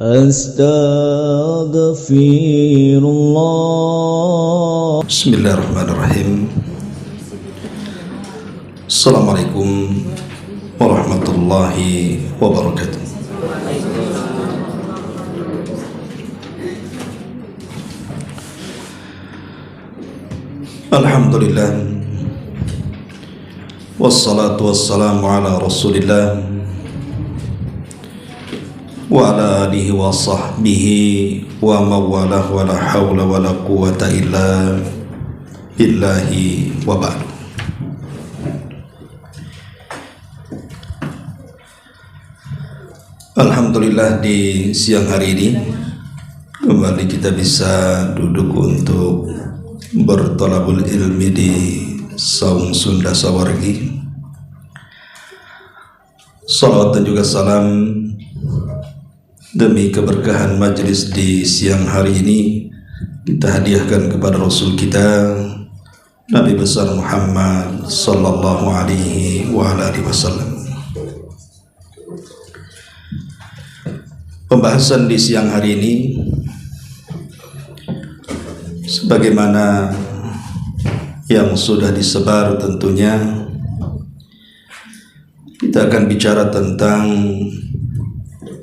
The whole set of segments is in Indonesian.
Astaghfirullah. Bismillahirrahmanirrahim. Assalamualaikum warahmatullahi wabarakatuh. Alhamdulillah, wassalatu wassalamu ala rasulillah wa ala alihi wa sahbihi wa mawalah wa la hawla wa la quwata illa billahi wa ba'du. Alhamdulillah, di siang hari ini kembali kita bisa duduk untuk bertolabul ilmi di Saung Sunda Sawargi. Salawat dan juga salam demi keberkahan majelis di siang hari ini kita hadiahkan kepada Rasul kita Nabi besar Muhammad sallallahu alaihi wa alihi wasallam. Pembahasan di siang hari ini, sebagaimana yang sudah disebar tentunya, kita akan bicara tentang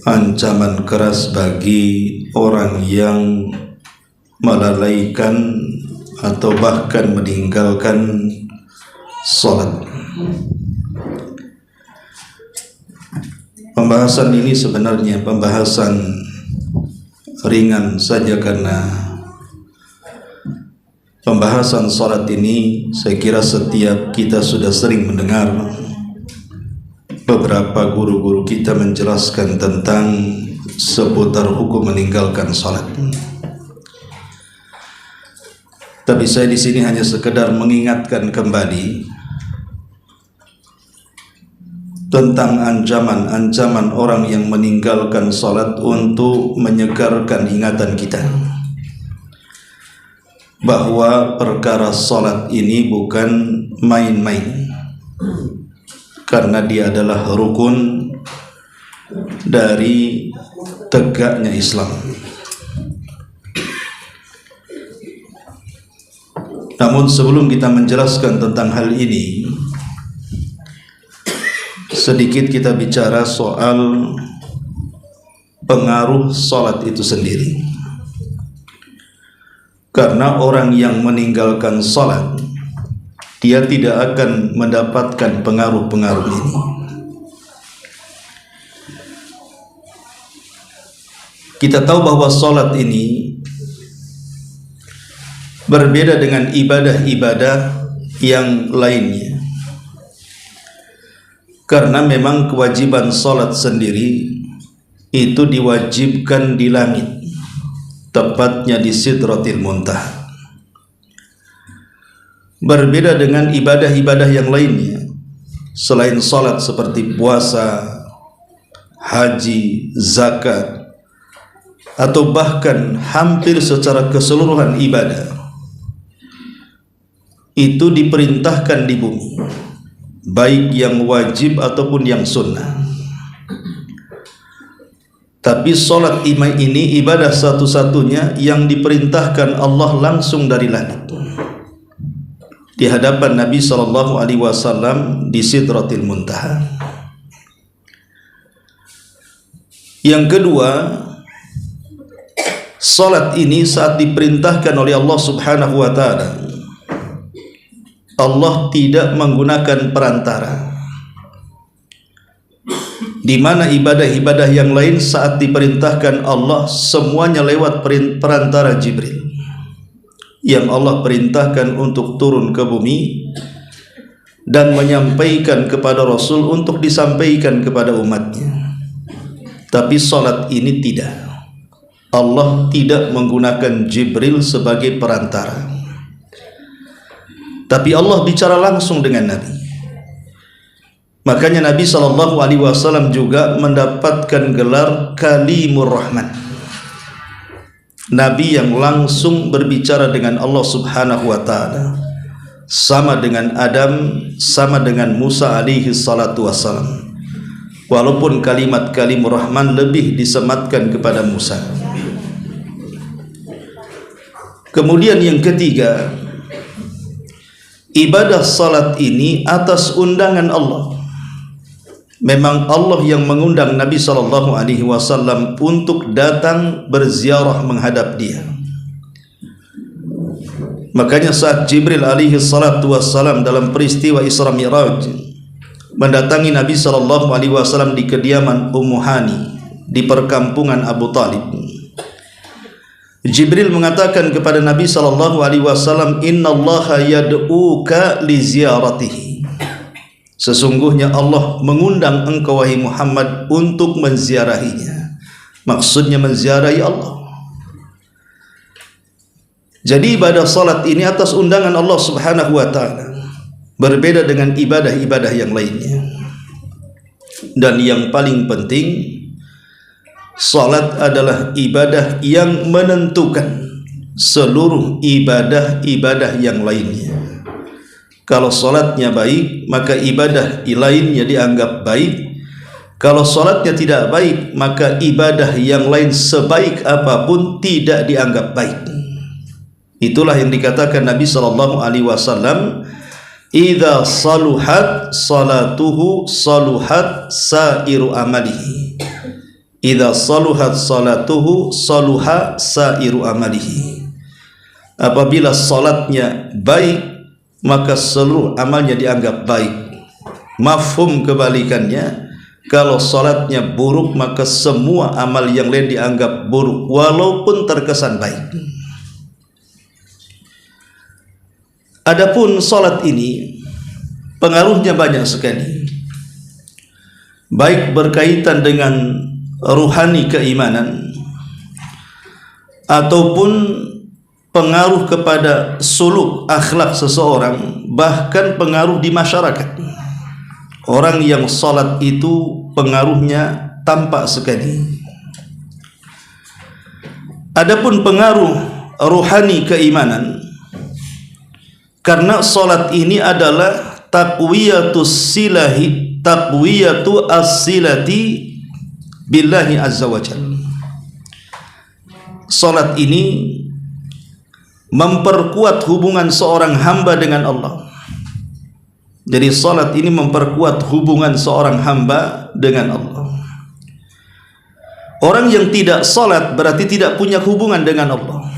ancaman keras bagi orang yang melalaikan atau bahkan meninggalkan salat. Pembahasan ini sebenarnya pembahasan ringan saja, karena pembahasan salat ini saya kira setiap kita sudah sering mendengar beberapa guru-guru kita menjelaskan tentang seputar hukum meninggalkan salat. Tapi saya di sini hanya sekedar mengingatkan kembali tentang ancaman-ancaman orang yang meninggalkan salat untuk menyegarkan ingatan kita bahwa perkara salat ini bukan main-main, karena dia adalah rukun dari tegaknya Islam. Namun sebelum kita menjelaskan tentang hal ini, sedikit kita bicara soal pengaruh salat itu sendiri. Karena orang yang meninggalkan salat, dia tidak akan mendapatkan pengaruh-pengaruh ini. Kita tahu bahwa salat ini berbeda dengan ibadah-ibadah yang lainnya, karena memang kewajiban salat sendiri itu diwajibkan di langit, tepatnya di Sidratil Muntaha. Berbeda dengan ibadah-ibadah yang lainnya selain salat seperti puasa, haji, zakat, atau bahkan hampir secara keseluruhan ibadah itu diperintahkan di bumi, baik yang wajib ataupun yang sunnah. Tapi salat ini ibadah satu-satunya yang diperintahkan Allah langsung dari langit di hadapan Nabi SAW di Sidratil Muntaha. Yang kedua, salat ini saat diperintahkan oleh Allah Subhanahu wa ta'ala, Allah tidak menggunakan perantara, di mana ibadah-ibadah yang lain saat diperintahkan Allah semuanya lewat perantara Jibril, yang Allah perintahkan untuk turun ke bumi dan menyampaikan kepada Rasul untuk disampaikan kepada umatnya. Tapi salat ini tidak, Allah tidak menggunakan Jibril sebagai perantara, tapi Allah bicara langsung dengan Nabi. Makanya Nabi SAW juga mendapatkan gelar Kalimur Rahman, Nabi yang langsung berbicara dengan Allah Subhanahu wa ta'ala, sama dengan Adam, sama dengan Musa alaihi salatu wassalam. walaupun kalimat kalimur rahman lebih disematkan kepada Musa. Kemudian yang ketiga, ibadah salat ini atas undangan Allah. Memang Allah yang mengundang Nabi SAW untuk datang berziarah menghadap dia. Makanya saat Jibril alaihi salatu wassalam dalam peristiwa Isra Mi'raj mendatangi Nabi SAW di kediaman Ummu Hani di perkampungan Abu Talib, Jibril mengatakan kepada Nabi SAW, Innallaha yad'uka li ziyaratihi. Sesungguhnya Allah mengundang engkau wahai Muhammad untuk menziarahinya. Maksudnya menziarahi Allah. Jadi ibadah salat ini atas undangan Allah Subhanahu wa taala, berbeda dengan ibadah-ibadah yang lainnya. Dan yang paling penting, salat adalah ibadah yang menentukan seluruh ibadah-ibadah yang lainnya. Kalau salatnya baik, maka ibadah lainnya dianggap baik. Kalau salatnya tidak baik, maka ibadah yang lain sebaik apapun tidak dianggap baik. Itulah yang dikatakan Nabi SAW, idza saluhat salatuhu saluhat sairu amalihi. Idza saluhat salatuhu saluha sairu amalihi. Apabila salatnya baik, maka seluruh amalnya dianggap baik. Mafhum kebalikannya, kalau salatnya buruk, maka semua amal yang lain dianggap buruk walaupun terkesan baik. Adapun salat ini pengaruhnya banyak sekali, baik berkaitan dengan ruhani keimanan ataupun pengaruh kepada suluk akhlak seseorang, bahkan pengaruh di masyarakat. Orang yang salat itu pengaruhnya tampak sekali. Adapun pengaruh ruhani keimanan, karena salat ini adalah taqwiyatu as-silati billahi azza wajalla. Salat ini memperkuat hubungan seorang hamba dengan Allah. Jadi salat ini memperkuat hubungan seorang hamba dengan Allah. Orang yang tidak salat berarti tidak punya hubungan dengan Allah.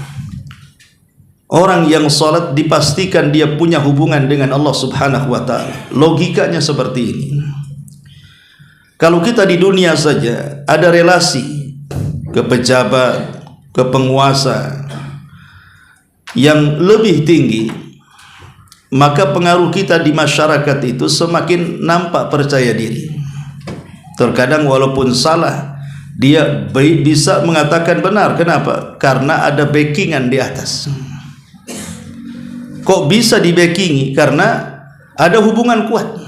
Orang yang salat dipastikan dia punya hubungan dengan Allah Subhanahu wa taala. Logikanya seperti ini. Kalau kita di dunia saja ada relasi ke pejabat, ke penguasa yang lebih tinggi, maka pengaruh kita di masyarakat itu semakin nampak percaya diri. Terkadang walaupun salah, dia bisa mengatakan benar. Kenapa? Karena ada backingan di atas. Kok bisa di backingi? Karena ada hubungan kuat.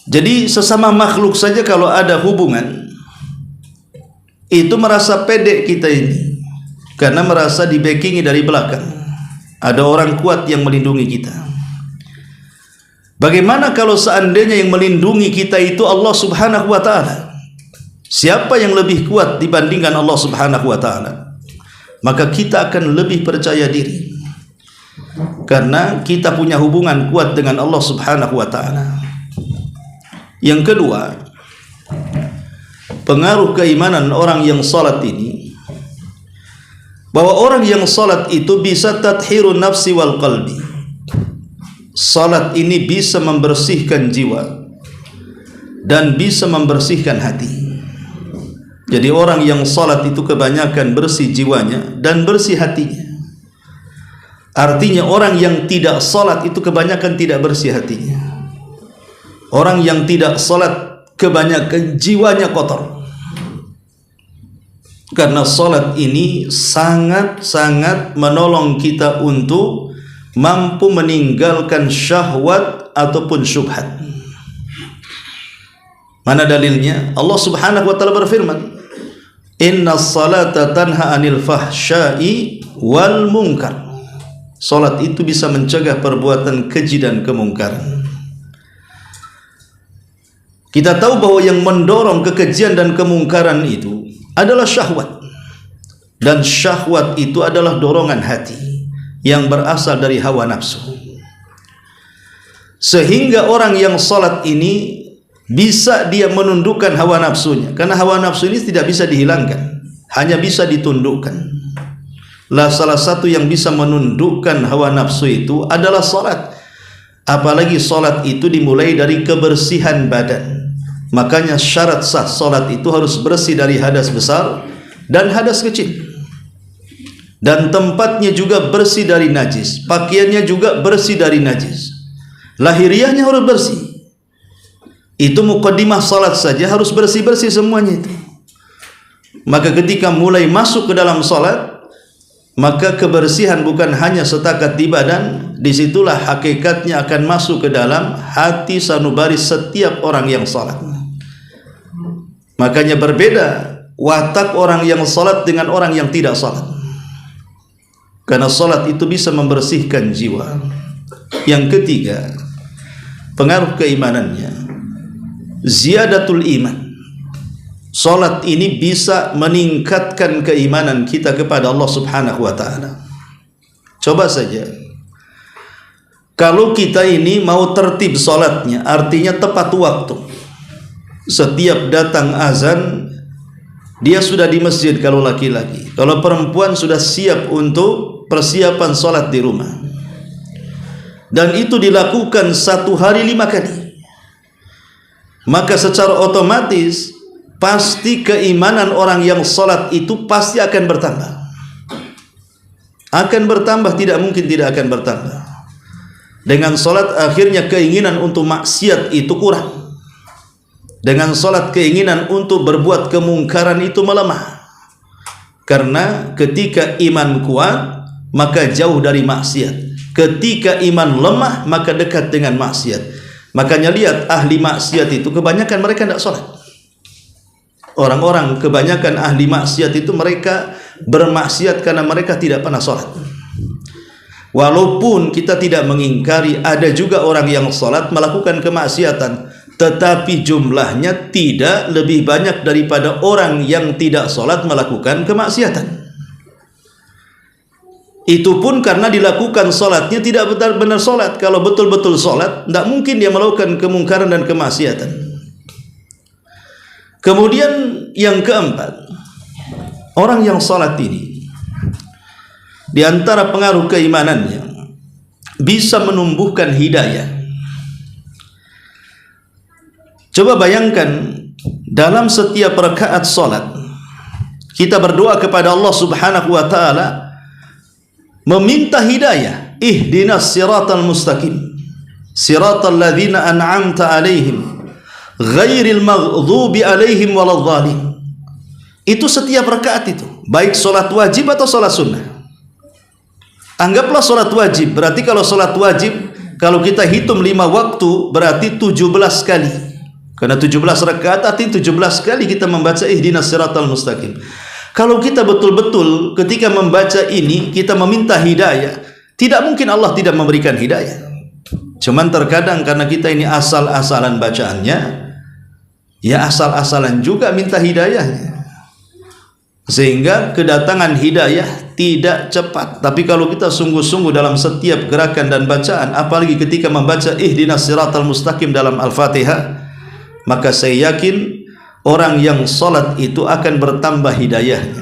Jadi sesama makhluk saja kalau ada hubungan, itu merasa pede kita ini, karena merasa di backingi dari belakang. Ada orang kuat yang melindungi kita. Bagaimana kalau seandainya yang melindungi kita itu Allah Subhanahu wa taala? Siapa yang lebih kuat dibandingkan Allah Subhanahu wa taala? Maka kita akan lebih percaya diri, karena kita punya hubungan kuat dengan Allah Subhanahu wa taala. Yang kedua, pengaruh keimanan orang yang salat ini, bahwa orang yang salat itu bisa tathhirun nafsi wal qalbi. Salat ini bisa membersihkan jiwa dan bisa membersihkan hati. Jadi orang yang salat itu kebanyakan bersih jiwanya dan bersih hatinya. Artinya orang yang tidak salat itu kebanyakan tidak bersih hatinya. Orang yang tidak salat kebanyakan jiwanya kotor. Karena salat ini sangat-sangat menolong kita untuk mampu meninggalkan syahwat ataupun syubhat. Mana dalilnya? Allah Subhanahu wa taala berfirman, "Innas salata tanha 'anil fahsya'i wal munkar." Salat itu bisa mencegah perbuatan keji dan kemungkaran. Kita tahu bahwa yang mendorong kekejian dan kemungkaran itu adalah syahwat. Dan syahwat itu adalah dorongan hati yang berasal dari hawa nafsu. Sehingga orang yang salat ini bisa dia menundukkan hawa nafsunya, karena hawa nafsu ini tidak bisa dihilangkan, hanya bisa ditundukkan. Lah salah satu yang bisa menundukkan hawa nafsu itu adalah salat. Apalagi salat itu dimulai dari kebersihan badan. Makanya syarat sah salat itu harus bersih dari hadas besar dan hadas kecil. Dan tempatnya juga bersih dari najis, pakaiannya juga bersih dari najis, lahiriahnya harus bersih. Itu muqaddimah salat saja harus bersih-bersih semuanya itu. Maka ketika mulai masuk ke dalam salat, maka kebersihan bukan hanya setakat di badan, disitulah hakikatnya akan masuk ke dalam hati sanubari setiap orang yang salat. Makanya berbeda watak orang yang salat dengan orang yang tidak salat. Karena salat itu bisa membersihkan jiwa. Yang ketiga, pengaruh keimanannya, ziyadatul iman. Salat ini bisa meningkatkan keimanan kita kepada Allah Subhanahu wa taala. Coba saja, kalau kita ini mau tertib salatnya, artinya tepat waktu. Setiap datang azan dia sudah di masjid kalau laki-laki. Kalau perempuan sudah siap untuk persiapan salat di rumah. Dan itu dilakukan 1 hari 5 kali. Maka secara otomatis pasti keimanan orang yang salat itu pasti akan bertambah. Akan bertambah, tidak mungkin tidak akan bertambah. Dengan salat akhirnya keinginan untuk maksiat itu kurang. Dengan salat keinginan untuk berbuat kemungkaran itu melemah. Karena ketika iman kuat maka jauh dari maksiat. Ketika iman lemah maka dekat dengan maksiat. Makanya lihat ahli maksiat itu kebanyakan mereka tidak salat. Orang-orang kebanyakan ahli maksiat itu mereka bermaksiat karena mereka tidak pernah salat. Walaupun kita tidak mengingkari ada juga orang yang salat melakukan kemaksiatan, tetapi jumlahnya tidak lebih banyak daripada orang yang tidak salat melakukan kemaksiatan. Itu pun karena dilakukan salatnya tidak benar-benar salat. Kalau betul-betul salat, tidak mungkin dia melakukan kemungkaran dan kemaksiatan. Kemudian yang keempat, orang yang salat ini di antara pengaruh keimanannya bisa menumbuhkan hidayah. Coba bayangkan dalam setiap rakaat salat kita berdoa kepada Allah Subhanahu wa taala meminta hidayah. Ihdinas siratal mustaqim, siratal ladzina an'amta alaihim ghairil maghdubi alaihim waladhdallin. Itu setiap rakaat itu, baik salat wajib atau salat sunnah. Anggaplah salat wajib, berarti kalau salat wajib kalau kita hitung 5 waktu berarti 17 kali. Karena 17 rakaat artinya 17 kali kita membaca ihdinas siratal mustaqim. Kalau kita betul-betul ketika membaca ini kita meminta hidayah, tidak mungkin Allah tidak memberikan hidayah. Cuman terkadang karena kita ini asal-asalan bacaannya, ya asal-asalan juga minta hidayahnya. Sehingga kedatangan hidayah tidak cepat. Tapi kalau kita sungguh-sungguh dalam setiap gerakan dan bacaan, apalagi ketika membaca ihdinas siratal mustaqim dalam Al-Fatihah, maka saya yakin orang yang salat itu akan bertambah hidayahnya.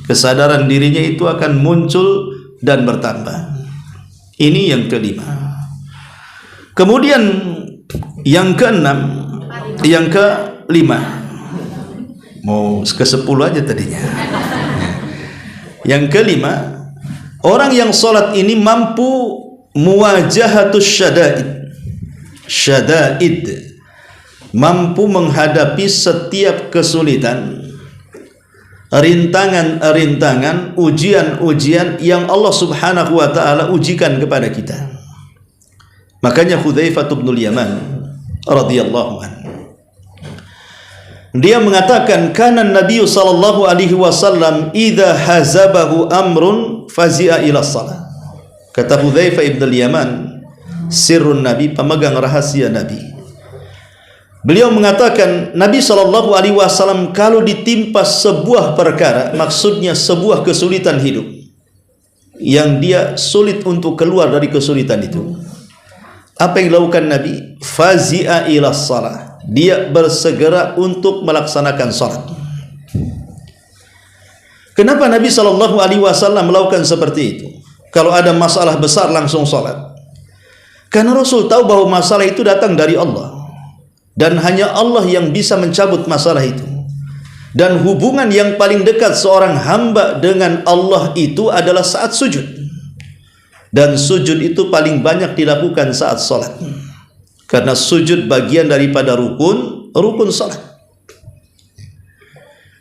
Kesadaran dirinya itu akan muncul dan bertambah. Ini yang kelima. Kemudian yang keenam, yang kelima, mau ke-10 aja tadinya. Yang kelima, orang yang salat ini mampu muwajahatus syada'id, mampu menghadapi setiap kesulitan, rintangan-rintangan, ujian-ujian yang Allah Subhanahu wa taala ujikan kepada kita. Makanya Hudzaifah bin Yaman radhiyallahu anhu dia mengatakan, kana Nabi sallallahu alaihi wasallam idza hazabahu amrun fazi'a ila shalah. Kata Hudzaifah bin Yaman, sirrun Nabi, pemegang rahasia Nabi, Beliau mengatakan Nabi SAW kalau ditimpa sebuah perkara, maksudnya sebuah kesulitan hidup yang dia sulit untuk keluar dari kesulitan itu, apa yang dilakukan Nabi? Fazi'a ila salah, dia bersegera untuk melaksanakan salat. Kenapa Nabi SAW melakukan seperti itu? Kalau ada masalah besar langsung salat. Karena Rasul tahu bahwa masalah itu datang dari Allah, dan hanya Allah yang bisa mencabut masalah itu. Dan hubungan yang paling dekat seorang hamba dengan Allah itu adalah saat sujud. Dan sujud itu paling banyak dilakukan saat salat. Karena sujud bagian daripada rukun salat.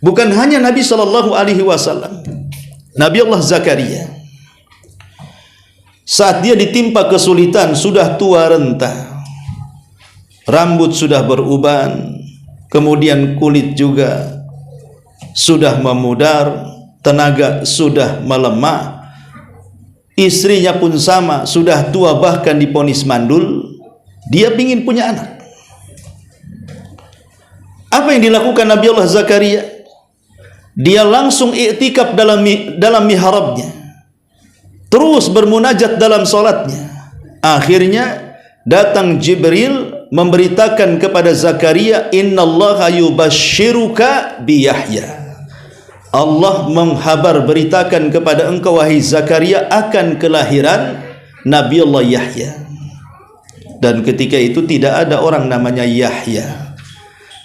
Bukan hanya Nabi SAW, Nabi Allah Zakaria, saat dia ditimpa kesulitan, sudah tua renta, rambut sudah beruban, kemudian kulit juga sudah memudar, tenaga sudah melemah, istrinya pun sama, sudah tua bahkan diponis mandul, dia ingin punya anak. Apa yang dilakukan Nabi Allah Zakaria? Dia langsung i'tikaf dalam mihrabnya, terus bermunajat dalam salatnya. Akhirnya datang Jibril memberitakan kepada Zakaria, innallaha yubashshiruka bi Yahya, Allah menghabar beritakan kepada engkau wahai Zakaria akan kelahiran Nabi Allah Yahya. Dan ketika itu tidak ada orang namanya Yahya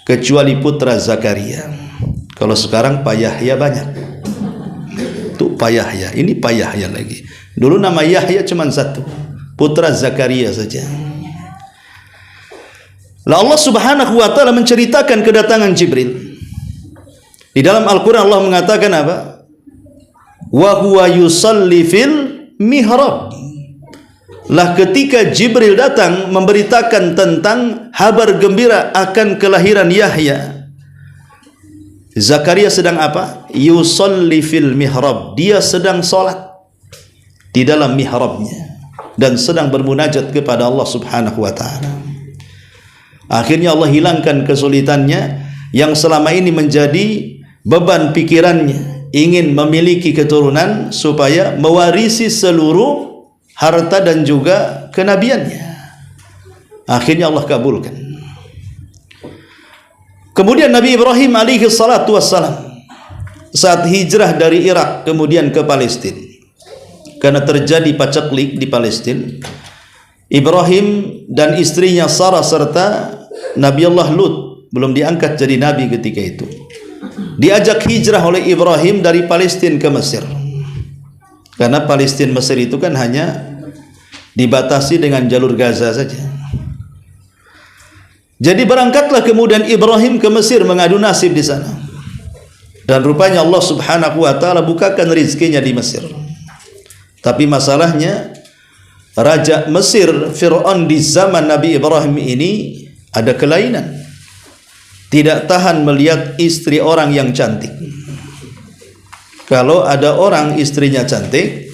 kecuali putra Zakaria. Kalau sekarang Pak Yahya banyak, tuh Pak Yahya, ini Pak Yahya lagi. Dulu nama Yahya cuma satu, putra Zakaria saja. Lalu Allah Subhanahu wa taala menceritakan kedatangan Jibril. Di dalam Al-Qur'an Allah mengatakan apa? Wa huwa yusalli fil mihrab. Lah ketika Jibril datang memberitakan tentang kabar gembira akan kelahiran Yahya, Zakaria sedang apa? Yusalli fil mihrab. Dia sedang salat di dalam mihrabnya dan sedang bermunajat kepada Allah Subhanahu wa taala. Akhirnya Allah hilangkan kesulitannya yang selama ini menjadi beban pikirannya, ingin memiliki keturunan supaya mewarisi seluruh harta dan juga kenabiannya. Akhirnya Allah kabulkan. Kemudian Nabi Ibrahim alaihi salatu wassalam saat hijrah dari Irak kemudian ke Palestina, karena terjadi paceklik di Palestina, Ibrahim dan istrinya Sarah serta Nabi Allah Lut, belum diangkat jadi nabi ketika itu, diajak hijrah oleh Ibrahim dari Palestina ke Mesir. Karena Palestina Mesir itu kan hanya dibatasi dengan jalur Gaza saja. Jadi berangkatlah kemudian Ibrahim ke Mesir mengadu nasib di sana. Dan rupanya Allah Subhanahu wa taala bukakan rezekinya di Mesir. Tapi masalahnya raja Mesir Fir'aun di zaman Nabi Ibrahim ini ada kelainan. Tidak tahan melihat istri orang yang cantik. Kalau ada orang istrinya cantik,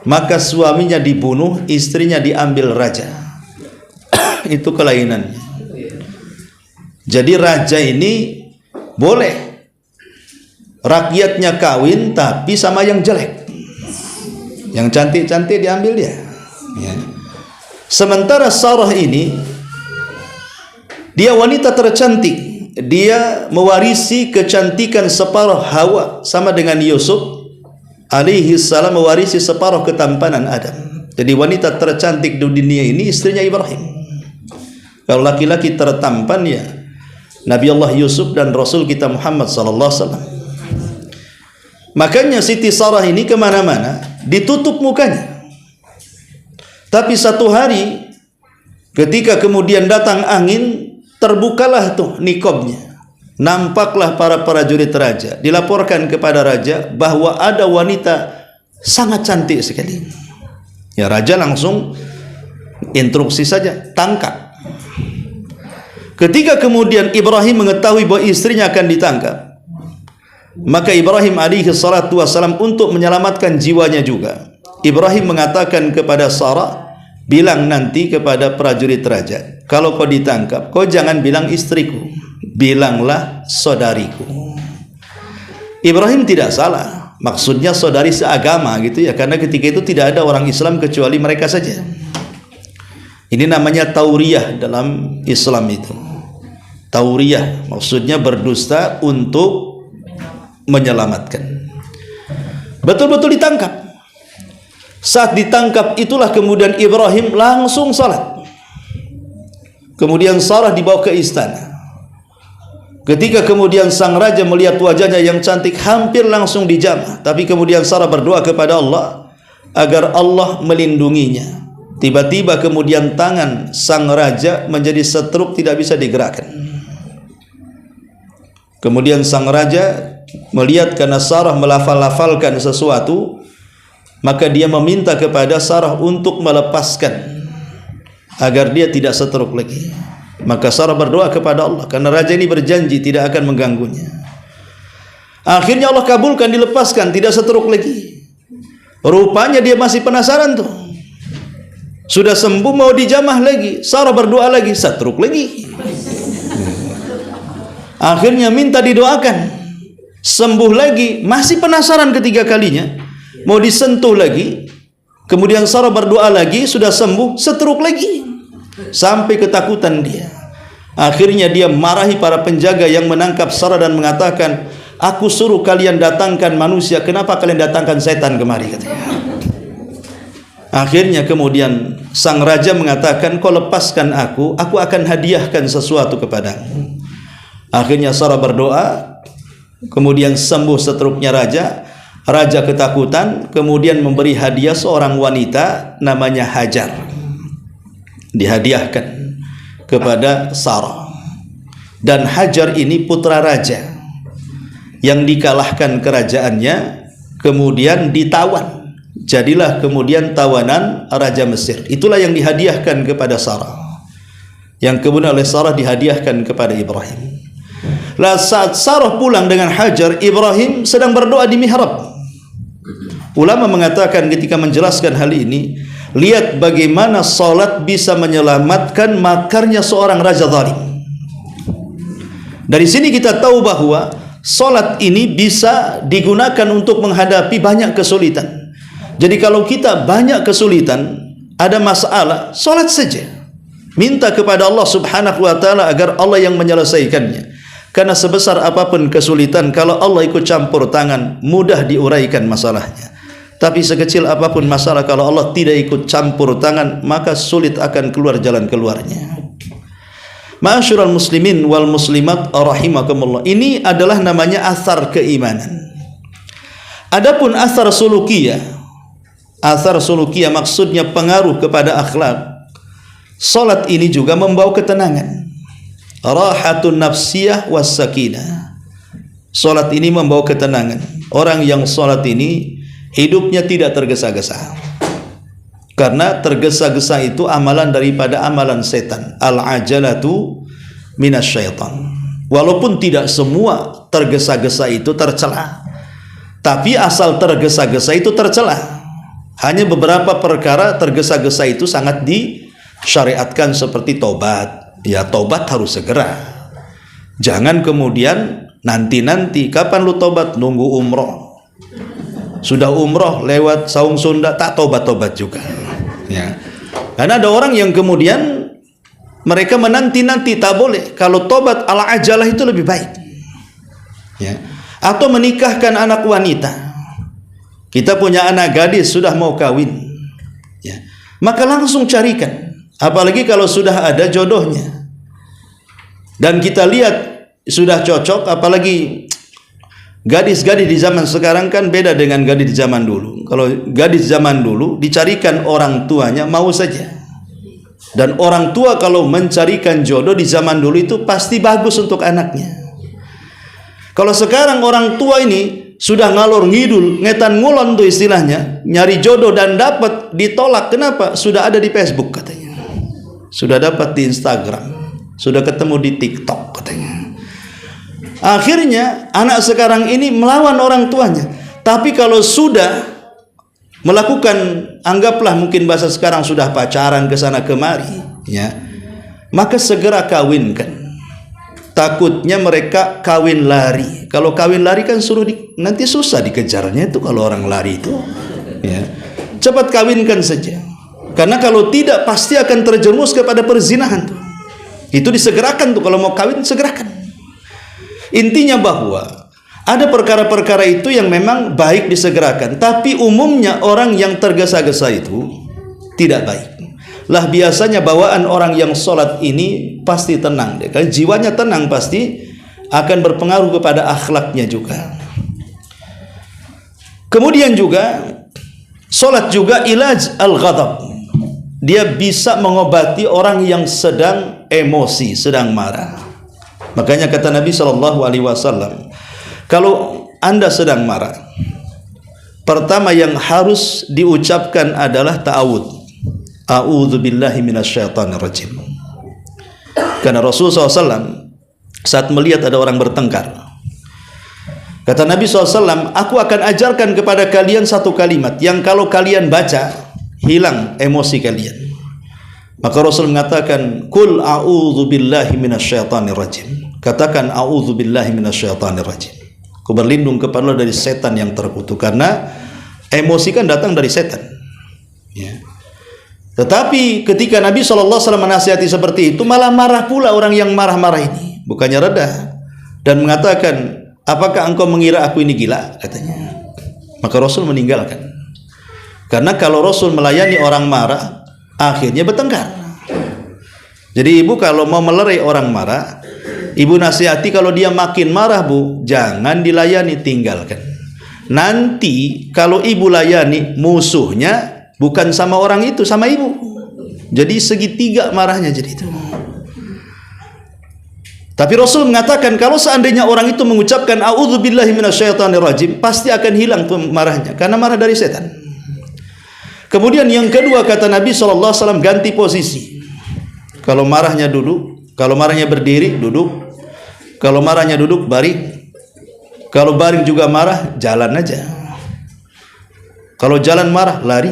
maka suaminya dibunuh, istrinya diambil raja. Itu kelainannya. Jadi raja ini boleh rakyatnya kawin tapi sama yang jelek, yang cantik-cantik diambil dia. Ya. Sementara Sarah ini dia wanita tercantik, dia mewarisi kecantikan separuh Hawa, sama dengan Yusuf alaihi salam mewarisi separuh ketampanan Adam. Jadi wanita tercantik di dunia ini istrinya Ibrahim. Kalau laki-laki tertampan ya Nabi Allah Yusuf dan Rasul kita Muhammad sallallahu alaihi wasallam. Makanya Siti Sarah ini kemana-mana ditutup mukanya. Tapi satu hari ketika kemudian datang angin, terbukalah tuh niqabnya. Nampaklah para prajurit raja. Dilaporkan kepada raja bahwa ada wanita sangat cantik sekali. Ya, raja langsung instruksi saja, tangkap. Ketika kemudian Ibrahim mengetahui bahwa istrinya akan ditangkap, maka Ibrahim alaihi salatu wassalam untuk menyelamatkan jiwanya juga, Ibrahim mengatakan kepada Sarah, bilang nanti kepada prajurit raja, kalau kau ditangkap, kau jangan bilang istriku, bilanglah saudariku. Ibrahim tidak salah, maksudnya saudari seagama gitu ya, karena ketika itu tidak ada orang Islam kecuali mereka saja. Ini namanya tauriyah dalam Islam itu. Tauriyah maksudnya berdusta untuk menyelamatkan. Betul-betul ditangkap. Saat ditangkap itulah kemudian Ibrahim langsung salat. Kemudian Sarah dibawa ke istana. Ketika kemudian sang raja melihat wajahnya yang cantik, hampir langsung dijamah. Tapi kemudian Sarah berdoa kepada Allah agar Allah melindunginya. Tiba-tiba kemudian tangan sang raja menjadi setruk, tidak bisa digerakkan. Kemudian sang raja melihat karena Sarah melafal-lafalkan sesuatu, maka dia meminta kepada Sarah untuk melepaskan agar dia tidak setruk lagi. Maka Sarah berdoa kepada Allah karena raja ini berjanji tidak akan mengganggunya. Akhirnya Allah kabulkan, dilepaskan, tidak setruk lagi. Rupanya dia masih penasaran tuh. Sudah sembuh mau dijamah lagi, Sarah berdoa lagi, setruk lagi. Akhirnya minta didoakan, sembuh lagi, masih penasaran ketiga kalinya, mau disentuh lagi. Kemudian Sarah berdoa lagi, sudah sembuh, setruk lagi. Sampai ketakutan dia. Akhirnya dia marahi para penjaga yang menangkap Sarah dan mengatakan, aku suruh kalian datangkan manusia, kenapa kalian datangkan setan kemari, katanya. Akhirnya kemudian sang raja mengatakan, kau lepaskan aku akan hadiahkan sesuatu kepadamu. Akhirnya Sarah berdoa, kemudian sembuh setruknya raja. Raja ketakutan, kemudian memberi hadiah seorang wanita namanya Hajar. Dihadiahkan kepada Sarah. Dan Hajar ini putra raja yang dikalahkan kerajaannya, kemudian ditawan. Jadilah kemudian tawanan Raja Mesir. Itulah yang dihadiahkan kepada Sarah, yang kemudian oleh Sarah dihadiahkan kepada Ibrahim. Lah saat Sarah pulang dengan Hajar, Ibrahim sedang berdoa di mihrab. Ulama mengatakan ketika menjelaskan hal ini, lihat bagaimana salat bisa menyelamatkan makarnya seorang raja zalim. Dari sini kita tahu bahwa salat ini bisa digunakan untuk menghadapi banyak kesulitan. Jadi kalau kita banyak kesulitan, ada masalah, salat saja. Minta kepada Allah Subhanahu wa taala agar Allah yang menyelesaikannya. Karena sebesar apapun kesulitan, kalau Allah ikut campur tangan, mudah diuraikan masalahnya. Tapi sekecil apapun masalah, kalau Allah tidak ikut campur tangan, maka sulit akan keluar jalan keluarnya. Ma'asyiral muslimin wal muslimat rahimakumullah. Ini adalah namanya athar keimanan. Adapun athar sulukiyah, athar sulukiyah maksudnya pengaruh kepada akhlak. Salat ini juga membawa ketenangan. Rahatun nafsiyah was sakinah. Salat ini membawa ketenangan. Orang yang salat ini hidupnya tidak tergesa-gesa. Karena tergesa-gesa itu amalan daripada amalan setan. Al-ajalatu minasyaitan. Walaupun tidak semua tergesa-gesa itu tercela, tapi asal tergesa-gesa itu tercela. Hanya beberapa perkara tergesa-gesa itu sangat disyariatkan seperti tobat. Ya, tobat harus segera. Jangan kemudian nanti-nanti, kapan lu tobat? Nunggu umroh. Sudah umroh lewat saung Sunda, tak tobat-tobat juga. Ya. Karena ada orang yang kemudian mereka menanti-nanti, tak boleh. Kalau tobat ala ajalah itu lebih baik. Ya. Atau menikahkan anak wanita. Kita punya anak gadis sudah mau kawin, ya, maka langsung carikan. Apalagi kalau sudah ada jodohnya dan kita lihat sudah cocok. Apalagi gadis-gadis di zaman sekarang kan beda dengan gadis di zaman dulu. Kalau gadis zaman dulu dicarikan orang tuanya mau saja. Dan orang tua kalau mencarikan jodoh di zaman dulu itu pasti bagus untuk anaknya. Kalau sekarang orang tua ini sudah ngalor ngidul, ngetan ngulon tuh istilahnya, nyari jodoh dan dapat, ditolak. Kenapa? Sudah ada di Facebook katanya, sudah dapat di Instagram, sudah ketemu di TikTok katanya. Akhirnya anak sekarang ini melawan orang tuanya. Tapi kalau sudah melakukan, anggaplah mungkin bahasa sekarang sudah pacaran ke sana kemari, ya, maka segera kawinkan. Takutnya mereka kawin lari. Kalau kawin lari kan nanti susah dikejarnya itu kalau orang lari itu. Ya. Cepat kawinkan saja. Karena kalau tidak pasti akan terjerumus kepada perzinahan tuh. Itu disegerakan tuh, kalau mau kawin segerakan. Intinya bahwa ada perkara-perkara itu yang memang baik disegerakan, tapi umumnya orang yang tergesa-gesa itu tidak baik. Lah biasanya bawaan orang yang sholat ini pasti tenang deh. Kalau jiwanya tenang pasti akan berpengaruh kepada akhlaknya juga. Kemudian juga sholat juga ilaj al-ghadab. Dia bisa mengobati orang yang sedang emosi, sedang marah. Makanya kata Nabi SAW, kalau Anda sedang marah, pertama yang harus diucapkan adalah ta'awudz. A'udzubillahi minasyaitonirrajim. Karena Rasulullah SAW saat melihat ada orang bertengkar, kata Nabi SAW, aku akan ajarkan kepada kalian satu kalimat yang kalau kalian baca hilang emosi kalian. Maka Rasul mengatakan, Qul a'udzubillahi minasyaitonirrajim. Katakan a'udzubillahi minasyaitonirrajim. Aku berlindung kepada Allah dari setan yang terkutuk. Karena emosi kan datang dari setan, ya. Tetapi ketika Nabi SAW menasihati seperti itu, malah marah pula orang yang marah-marah ini. Bukannya reda dan mengatakan, apakah engkau mengira aku ini gila? Katanya. Maka Rasul meninggalkan. Karena kalau Rasul melayani orang marah, akhirnya bertengkar. Jadi ibu kalau mau melerai orang marah, ibu nasihati kalau dia makin marah, bu, jangan dilayani, tinggalkan. Nanti kalau ibu layani, musuhnya bukan sama orang itu, sama ibu. Jadi segitiga marahnya jadi itu. Tapi Rasul mengatakan kalau seandainya orang itu mengucapkan a'udzubillahi minasyaitonirrajim, pasti akan hilang tuh marahnya, karena marah dari setan. Kemudian yang kedua kata Nabi SAW, ganti posisi. Kalau marahnya duduk, kalau marahnya berdiri, duduk. Kalau marahnya duduk, baring. Kalau baring juga marah, jalan aja. Kalau jalan marah, lari.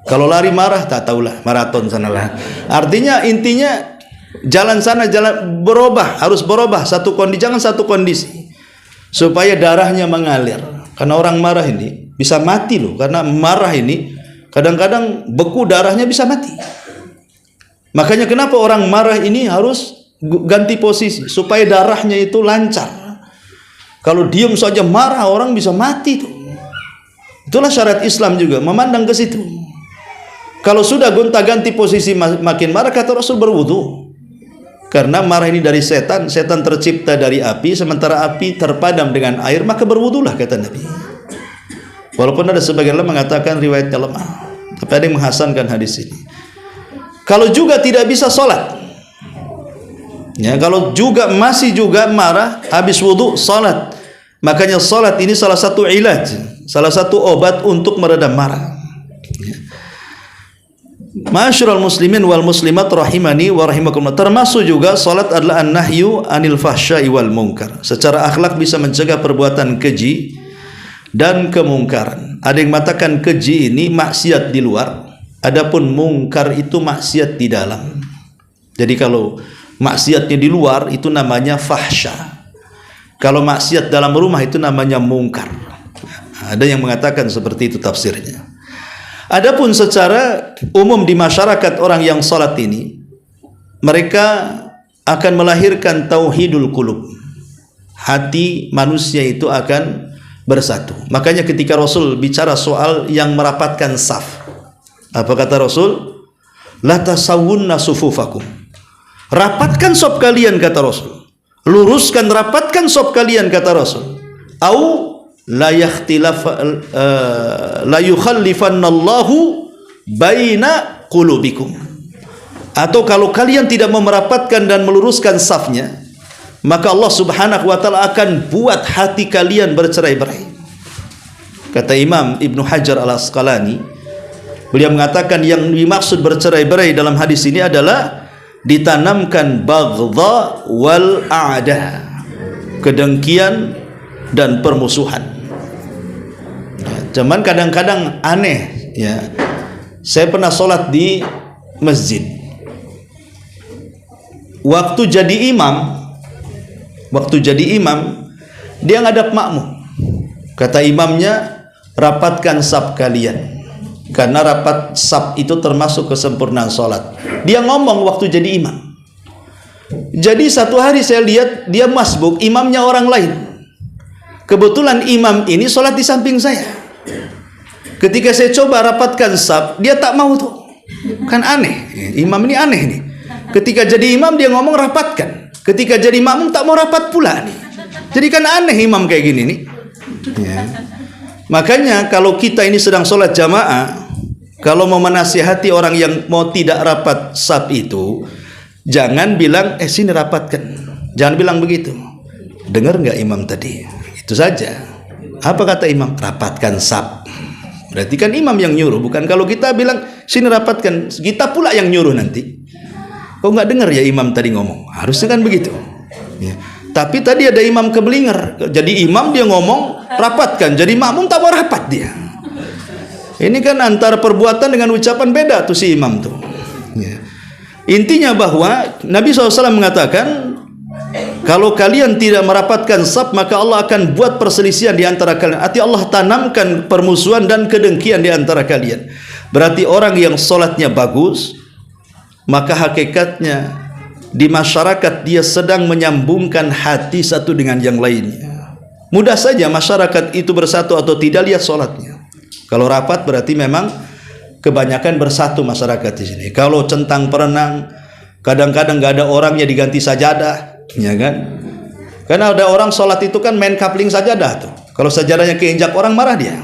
Kalau lari marah, tak tahulah, maraton sanalah. Artinya intinya jalan sana, jalan berubah, harus berubah satu kondisi, jangan satu kondisi, supaya darahnya mengalir. Karena orang marah ini bisa mati loh, karena marah ini kadang-kadang beku, darahnya bisa mati. Makanya kenapa orang marah ini harus ganti posisi supaya darahnya itu lancar. Kalau diam saja marah, orang bisa mati tuh. Itulah syariat Islam juga memandang ke situ. Kalau sudah gonta-ganti posisi makin marah, kata Rasul berwudu. Karena marah ini dari setan, setan tercipta dari api, sementara api terpadam dengan air, maka berwudulah kata Nabi. Walaupun ada sebagian ulama mengatakan riwayatnya lemah, tapi ada yang menghasankan hadis ini. Kalau juga tidak bisa sholat, ya, kalau juga masih juga marah, habis wudu sholat. Makanya sholat ini salah satu ilaj, salah satu obat untuk meredam marah. Ma'asyiral muslimin wal muslimat rahimani wa rahimakumullah. Termasuk juga salat adalah an-nahyu anil fahsya'i wal munkar. Secara akhlak bisa mencegah perbuatan keji dan kemungkaran. Ada yang mengatakan keji ini maksiat di luar, adapun mungkar itu maksiat di dalam. Jadi kalau maksiatnya di luar itu namanya fahsya. Kalau maksiat dalam rumah itu namanya mungkar. Ada yang mengatakan seperti itu tafsirnya. Adapun secara umum di masyarakat orang yang salat ini, mereka akan melahirkan tauhidul qulub. Hati manusia itu akan bersatu. Makanya ketika Rasul bicara soal yang merapatkan saf, apa kata Rasul? La tasawwunna sufufakum. Rapatkan saf kalian kata Rasul. Luruskan, rapatkan saf kalian kata Rasul. Au la yukhallifannallahu baina qulubikum. Atau kalau kalian tidak merapatkan dan meluruskan safnya, maka Allah Subhanahu wa taala akan buat hati kalian bercerai-berai. Kata Imam Ibnu Hajar Al-Asqalani, beliau mengatakan yang dimaksud bercerai-berai dalam hadis ini adalah ditanamkan baghdha wal a'da, kedengkian dan permusuhan. Cuman kadang-kadang aneh ya. Saya pernah sholat di masjid. Waktu jadi imam, dia ngadap makmum. Kata imamnya, rapatkan saf kalian. Karena rapat saf itu termasuk kesempurnaan sholat. Dia ngomong waktu jadi imam. Jadi satu hari saya lihat dia masbuk, imamnya orang lain. Kebetulan imam ini sholat di samping saya. Ketika saya coba rapatkan saf, dia tak mau tuh. Kan aneh, imam ini aneh nih. Ketika jadi imam dia ngomong rapatkan. Ketika jadi makmum tak mau rapat pula nih. Jadi kan aneh imam kayak gini nih ya. Makanya kalau kita ini sedang sholat jamaah, kalau mau menasihati orang yang mau tidak rapat saf itu, jangan bilang sini rapatkan. Jangan bilang begitu. Dengar nggak imam tadi? Itu saja. Apa kata imam? Rapatkan saf. Berarti kan imam yang nyuruh, bukan kalau kita bilang sini rapatkan, kita pula yang nyuruh nanti. Kok nggak dengar ya imam tadi ngomong? Harusnya kan begitu ya. Tapi tadi ada imam keblinger. Jadi imam dia ngomong rapatkan, jadi makmum tak mau rapat dia. Ini kan antara perbuatan dengan ucapan beda tuh si imam tuh ya. Intinya bahwa Nabi SAW mengatakan, kalau kalian tidak merapatkan saf, maka Allah akan buat perselisihan di antara kalian. Arti Allah tanamkan permusuhan dan kedengkian di antara kalian. Berarti orang yang sholatnya bagus, maka hakikatnya di masyarakat dia sedang menyambungkan hati satu dengan yang lainnya. Mudah saja masyarakat itu bersatu atau tidak, lihat sholatnya. Kalau rapat berarti memang kebanyakan bersatu masyarakat di sini. Kalau centang perenang, kadang-kadang nggak ada orangnya diganti sajadah, ya kan? Karena ada orang sholat itu kan main kapling sajadah tuh. Kalau sajadahnya keinjak orang marah dia.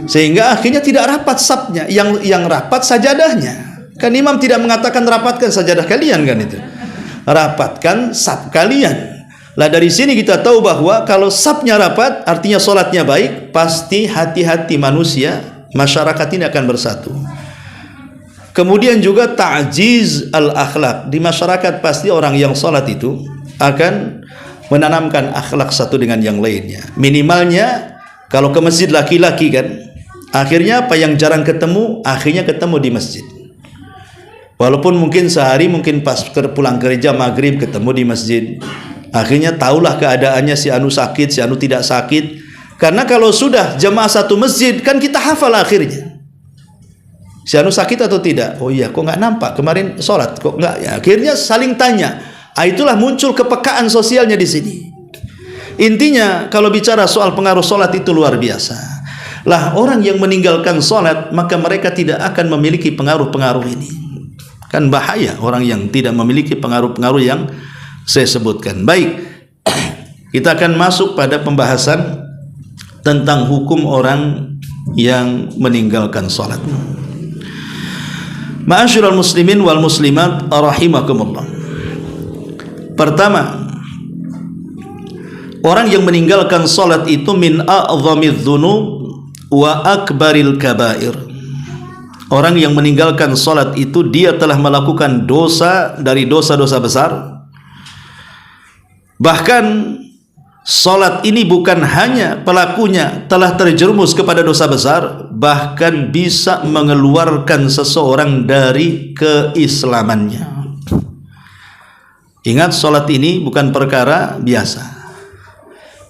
Sehingga akhirnya tidak rapat safnya, yang rapat sajadahnya. Kan imam tidak mengatakan rapatkan sajadah kalian kan itu. Rapatkan saf kalian. Lah dari sini kita tahu bahwa kalau safnya rapat artinya sholatnya baik, pasti hati-hati manusia, masyarakat ini akan bersatu. Kemudian juga ta'jiz al-akhlak. Di masyarakat pasti orang yang sholat itu akan menanamkan akhlak satu dengan yang lainnya. Minimalnya kalau ke masjid laki-laki kan, akhirnya apa yang jarang ketemu, akhirnya ketemu di masjid. Walaupun mungkin sehari, mungkin pas pulang kerja maghrib ketemu di masjid. Akhirnya tahulah keadaannya si anu sakit, si anu tidak sakit. Karena kalau sudah jemaah satu masjid, kan kita hafal akhirnya. Si anu sakit atau tidak? Oh iya, kok nggak nampak kemarin sholat? Kok nggak? Ya, akhirnya saling tanya. Itulah muncul kepekaan sosialnya di sini. Intinya kalau bicara soal pengaruh sholat itu luar biasa. Lah orang yang meninggalkan sholat, maka mereka tidak akan memiliki pengaruh-pengaruh ini. Kan bahaya orang yang tidak memiliki pengaruh-pengaruh yang saya sebutkan. Baik, kita akan masuk pada pembahasan tentang hukum orang yang meninggalkan sholat. Ma'asyiral muslimin wal muslimat rahimakumullah. Pertama, orang yang meninggalkan sholat itu min a'zamidz dzunub wa akbaril kabair. Orang yang meninggalkan sholat itu dia telah melakukan dosa dari dosa-dosa besar. Bahkan sholat ini bukan hanya pelakunya telah terjerumus kepada dosa besar, bahkan bisa mengeluarkan seseorang dari keislamannya. Ingat, sholat ini bukan perkara biasa,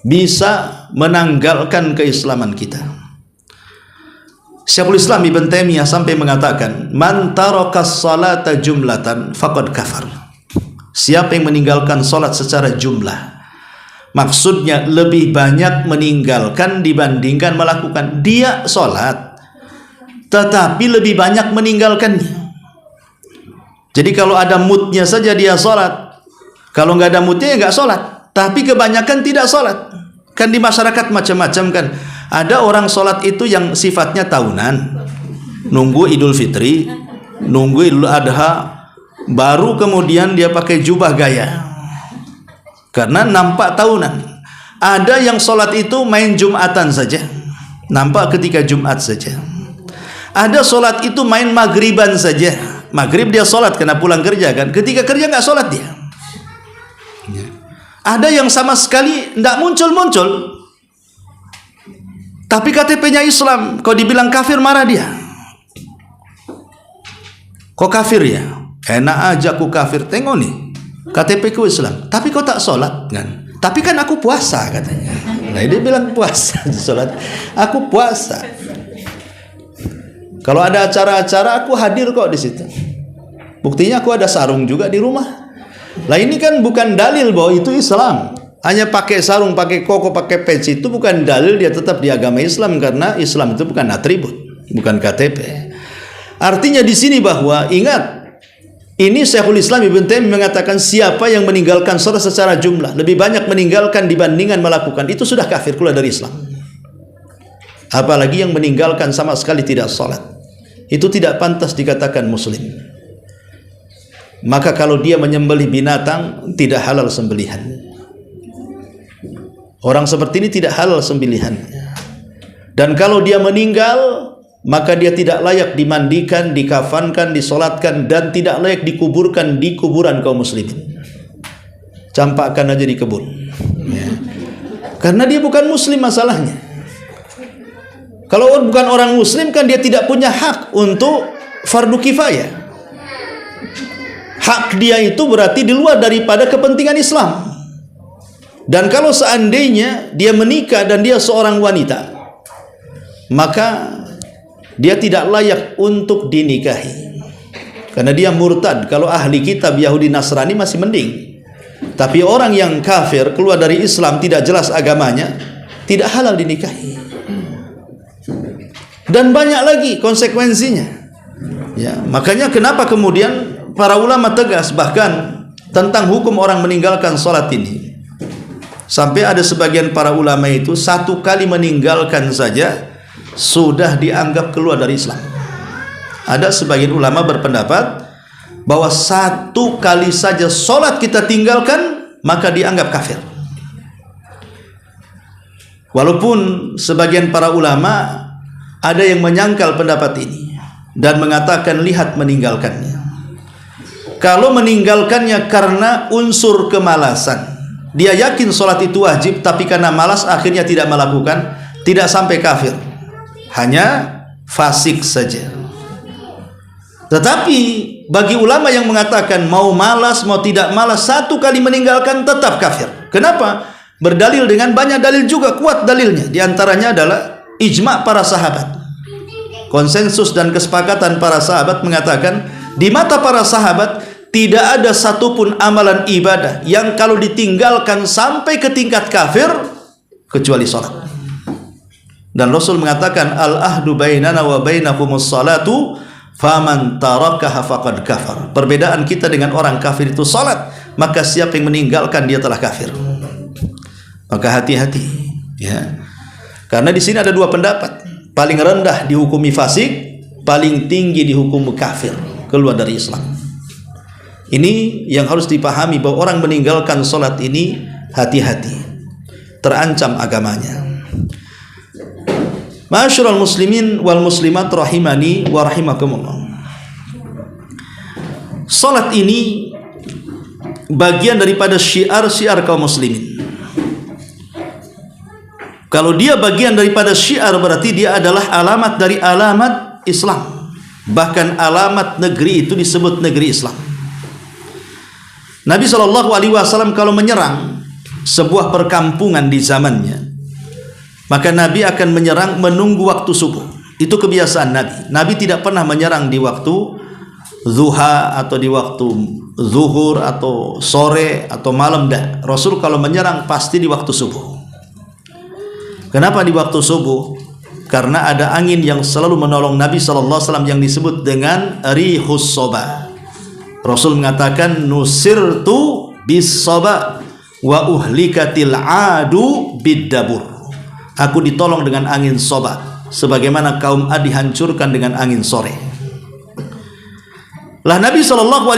bisa menanggalkan keislaman kita. Syekhul Islam Ibn Taimiyah sampai mengatakan, man tarakas salata jumlatan faqad kafar. Siapa yang meninggalkan salat secara jumlah, maksudnya lebih banyak meninggalkan dibandingkan melakukan. Dia salat tetapi lebih banyak meninggalkannya. Jadi kalau ada moodnya saja dia salat, kalau nggak ada moodnya ya nggak salat. Tapi kebanyakan tidak salat. Kan di masyarakat macam-macam kan. Ada orang sholat itu yang sifatnya tahunan, nunggu Idul Fitri, nunggu Idul Adha, baru kemudian dia pakai jubah gaya, karena nampak tahunan. Ada yang sholat itu main Jumatan saja, nampak ketika Jumat saja. Ada sholat itu main maghriban saja, maghrib dia sholat karena pulang kerja kan, ketika kerja nggak sholat dia. Ada yang sama sekali tidak muncul-muncul. Tapi KTP-nya Islam, kau dibilang kafir marah dia. Kau kafir ya? Enak aja aku kafir. Tengok nih, KTP ku Islam, tapi kau tak sholat kan? Tapi kan aku puasa katanya. Nah dia bilang puasa, sholat. Aku puasa. Kalau ada acara-acara aku hadir kok di situ. Buktinya aku ada sarung juga di rumah. Lah ini kan bukan dalil bahwa itu Islam. Hanya pakai sarung, pakai koko, pakai peci itu bukan dalil dia tetap di agama Islam, karena Islam itu bukan atribut, bukan KTP. Artinya di sini bahwa ingat, ini Syekhul Islam Ibn Taimiyah mengatakan siapa yang meninggalkan salat secara jumlah lebih banyak meninggalkan dibandingkan melakukan, itu sudah kafir, keluar dari Islam. Apalagi yang meninggalkan sama sekali tidak salat, itu tidak pantas dikatakan muslim. Maka kalau dia menyembelih binatang, tidak halal sembelihan. Orang seperti ini tidak halal sembelihan. Dan kalau dia meninggal, maka dia tidak layak dimandikan, dikafankan, disolatkan, dan tidak layak dikuburkan di kuburan kaum muslimin. Campakkan aja di kebun ya. Karena dia bukan muslim masalahnya. Kalau bukan orang muslim kan dia tidak punya hak untuk fardu kifayah. Hak dia itu berarti di luar daripada kepentingan Islam. Dan kalau seandainya dia menikah dan dia seorang wanita, maka dia tidak layak untuk dinikahi, karena dia murtad. Kalau ahli kitab Yahudi Nasrani masih mending, tapi orang yang kafir keluar dari Islam, tidak jelas agamanya, tidak halal dinikahi. Dan banyak lagi konsekuensinya ya. Makanya kenapa kemudian para ulama tegas bahkan tentang hukum orang meninggalkan sholat ini. Sampai ada sebagian para ulama itu satu kali meninggalkan saja sudah dianggap keluar dari Islam. Ada sebagian ulama berpendapat bahwa satu kali saja sholat kita tinggalkan, maka dianggap kafir. Walaupun sebagian para ulama ada yang menyangkal pendapat ini dan mengatakan lihat meninggalkannya. Kalau meninggalkannya karena unsur kemalasan, dia yakin sholat itu wajib, tapi karena malas akhirnya tidak melakukan, tidak sampai kafir, hanya fasik saja. Tetapi bagi ulama yang mengatakan mau malas mau tidak malas, satu kali meninggalkan tetap kafir. Kenapa? Berdalil dengan banyak dalil juga, kuat dalilnya. Di antaranya adalah ijma' para sahabat. Konsensus dan kesepakatan para sahabat mengatakan, di mata para sahabat tidak ada satupun amalan ibadah yang kalau ditinggalkan sampai ke tingkat kafir kecuali salat. Dan Rasul mengatakan, al-ahdu bainana wa bainakumus salatu faman tarakaha faqad kafar. Perbedaan kita dengan orang kafir itu salat, maka siapa yang meninggalkan dia telah kafir. Maka hati-hati ya. Karena di sini ada dua pendapat. Paling rendah dihukumi fasik, paling tinggi dihukumi kafir, keluar dari Islam. Ini yang harus dipahami, bahwa orang meninggalkan salat ini hati-hati, terancam agamanya. Ma'asyiral muslimin wal muslimat rahimani wa rahimakumullah. Salat ini bagian daripada syiar-syiar kaum muslimin. Kalau dia bagian daripada syiar, berarti dia adalah alamat dari alamat Islam. Bahkan alamat negeri itu disebut negeri Islam. Nabi SAW kalau menyerang sebuah perkampungan di zamannya, maka Nabi akan menyerang menunggu waktu subuh. Itu kebiasaan Nabi. Nabi tidak pernah menyerang di waktu zuha atau di waktu zuhur atau sore atau malam. Dah. Rasul kalau menyerang pasti di waktu subuh. Kenapa di waktu subuh? Karena ada angin yang selalu menolong Nabi SAW yang disebut dengan rihus soba. Rasul mengatakan, nusirtu bis soba wa uhlikatil adu biddabur. Aku ditolong dengan angin soba, sebagaimana kaum Ad dihancurkan dengan angin sore. Lah Nabi SAW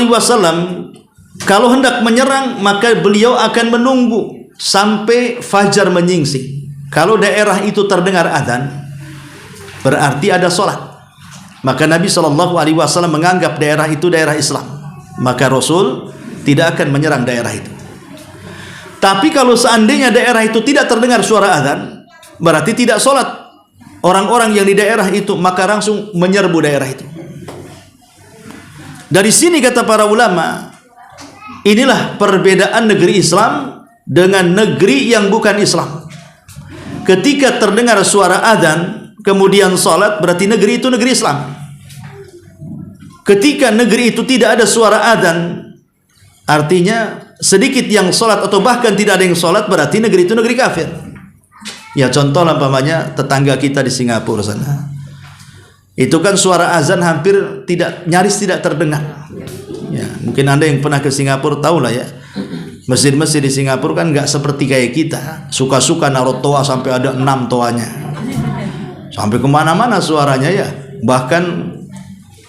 kalau hendak menyerang, maka beliau akan menunggu sampai fajar menyingsing. Kalau daerah itu terdengar azan, berarti ada sholat. Maka Nabi SAW menganggap daerah itu daerah Islam. Maka Rasul tidak akan menyerang daerah itu. Tapi kalau seandainya daerah itu tidak terdengar suara azan, berarti tidak sholat. orang-orang yang di daerah itu, maka langsung menyerbu daerah itu. Dari sini kata para ulama, inilah perbedaan negeri Islam dengan negeri yang bukan Islam. Ketika terdengar suara adzan kemudian salat, berarti negeri itu negeri Islam. Ketika negeri itu tidak ada suara adzan, artinya sedikit yang salat atau bahkan tidak ada yang salat, berarti negeri itu negeri kafir. Ya contoh umpamanya tetangga kita di Singapura sana, itu kan suara azan hampir nyaris tidak terdengar. Ya, mungkin Anda yang pernah ke Singapura tahu lah ya. Masjid-masjid di Singapura kan nggak seperti kayak kita, suka-suka naruh toa sampai ada 6 toanya, sampai kemana-mana suaranya ya. Bahkan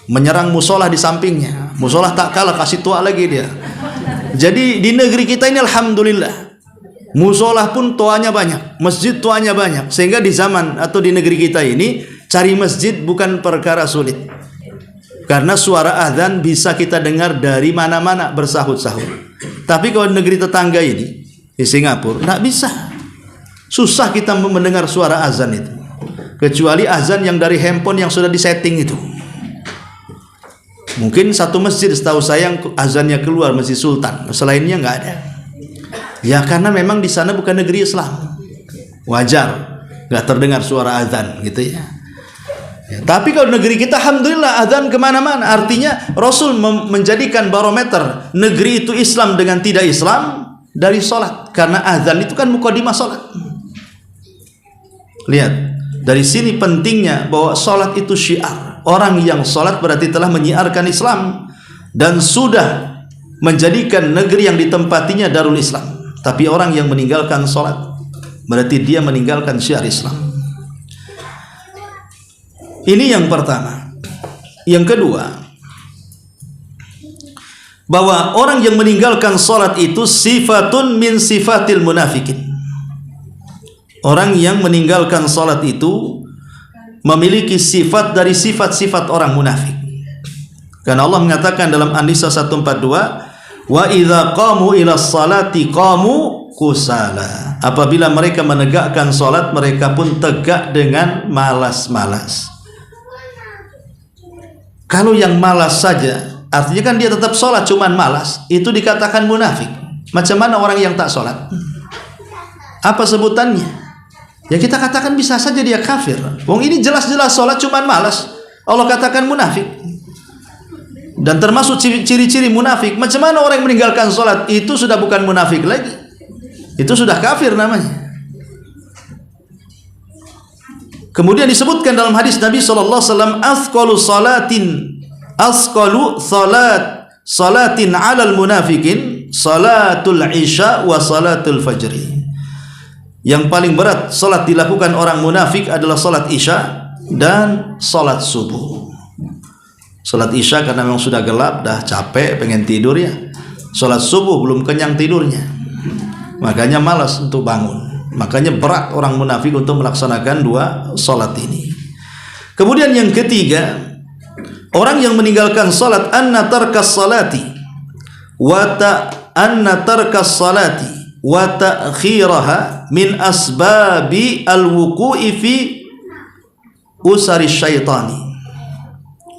menyerang musola di sampingnya, musola tak kalah kasih toa lagi dia. Jadi di negeri kita ini alhamdulillah, musola pun toanya banyak, masjid toanya banyak, sehingga di zaman atau di negeri kita ini cari masjid bukan perkara sulit, karena suara azan bisa kita dengar dari mana-mana bersahut-sahut. Tapi kalau negeri tetangga ini di Singapura nggak bisa, susah kita mendengar suara azan itu, kecuali azan yang dari handphone yang sudah disetting itu. Mungkin satu masjid setahu saya yang azannya keluar, Masjid Sultan, selainnya nggak ada. Ya karena memang di sana bukan negeri Islam, wajar nggak terdengar suara azan gitu ya. Ya, tapi kalau negeri kita alhamdulillah azan kemana-mana. Artinya Rasul menjadikan barometer negeri itu Islam dengan tidak Islam dari sholat, karena azan itu kan mukadimah sholat. Lihat dari sini pentingnya bahwa sholat itu syiar. Orang yang sholat berarti telah menyiarkan Islam dan sudah menjadikan negeri yang ditempatinya darul Islam. Tapi orang yang meninggalkan sholat berarti dia meninggalkan syiar Islam. Ini yang pertama. Yang kedua, bahwa orang yang meninggalkan sholat itu sifatun min sifatil munafikin. Orang yang meninggalkan sholat itu memiliki sifat dari sifat-sifat orang munafik. Karena Allah mengatakan dalam An-Nisa 142, wa idza qamu ila sholati qamu kusala. Apabila mereka menegakkan sholat, mereka pun tegak dengan malas-malas. Kalau yang malas saja, artinya kan dia tetap sholat cuman malas, itu dikatakan munafik. Macam mana orang yang tak sholat? Apa sebutannya? Ya kita katakan bisa saja dia kafir. Wong ini jelas-jelas sholat cuman malas, Allah katakan munafik. Dan termasuk ciri-ciri munafik, macam mana orang yang meninggalkan sholat itu sudah bukan munafik lagi, itu sudah kafir namanya. Kemudian disebutkan dalam hadis Nabi SAW, asqalu salatin alal munafikin salatul isya wa salatul fajri. Yang paling berat salat dilakukan orang munafik adalah salat isya dan salat subuh. Salat isya karena memang sudah gelap, dah capek, pengen tidur ya. Salat subuh belum kenyang tidurnya, makanya malas untuk bangun. Makanya berat orang munafik untuk melaksanakan 2 salat ini. Kemudian yang ketiga, orang yang meninggalkan salat anna tarkas salati wa ta'khiraha min asbabi al-wuqu'i fi usari syaitani.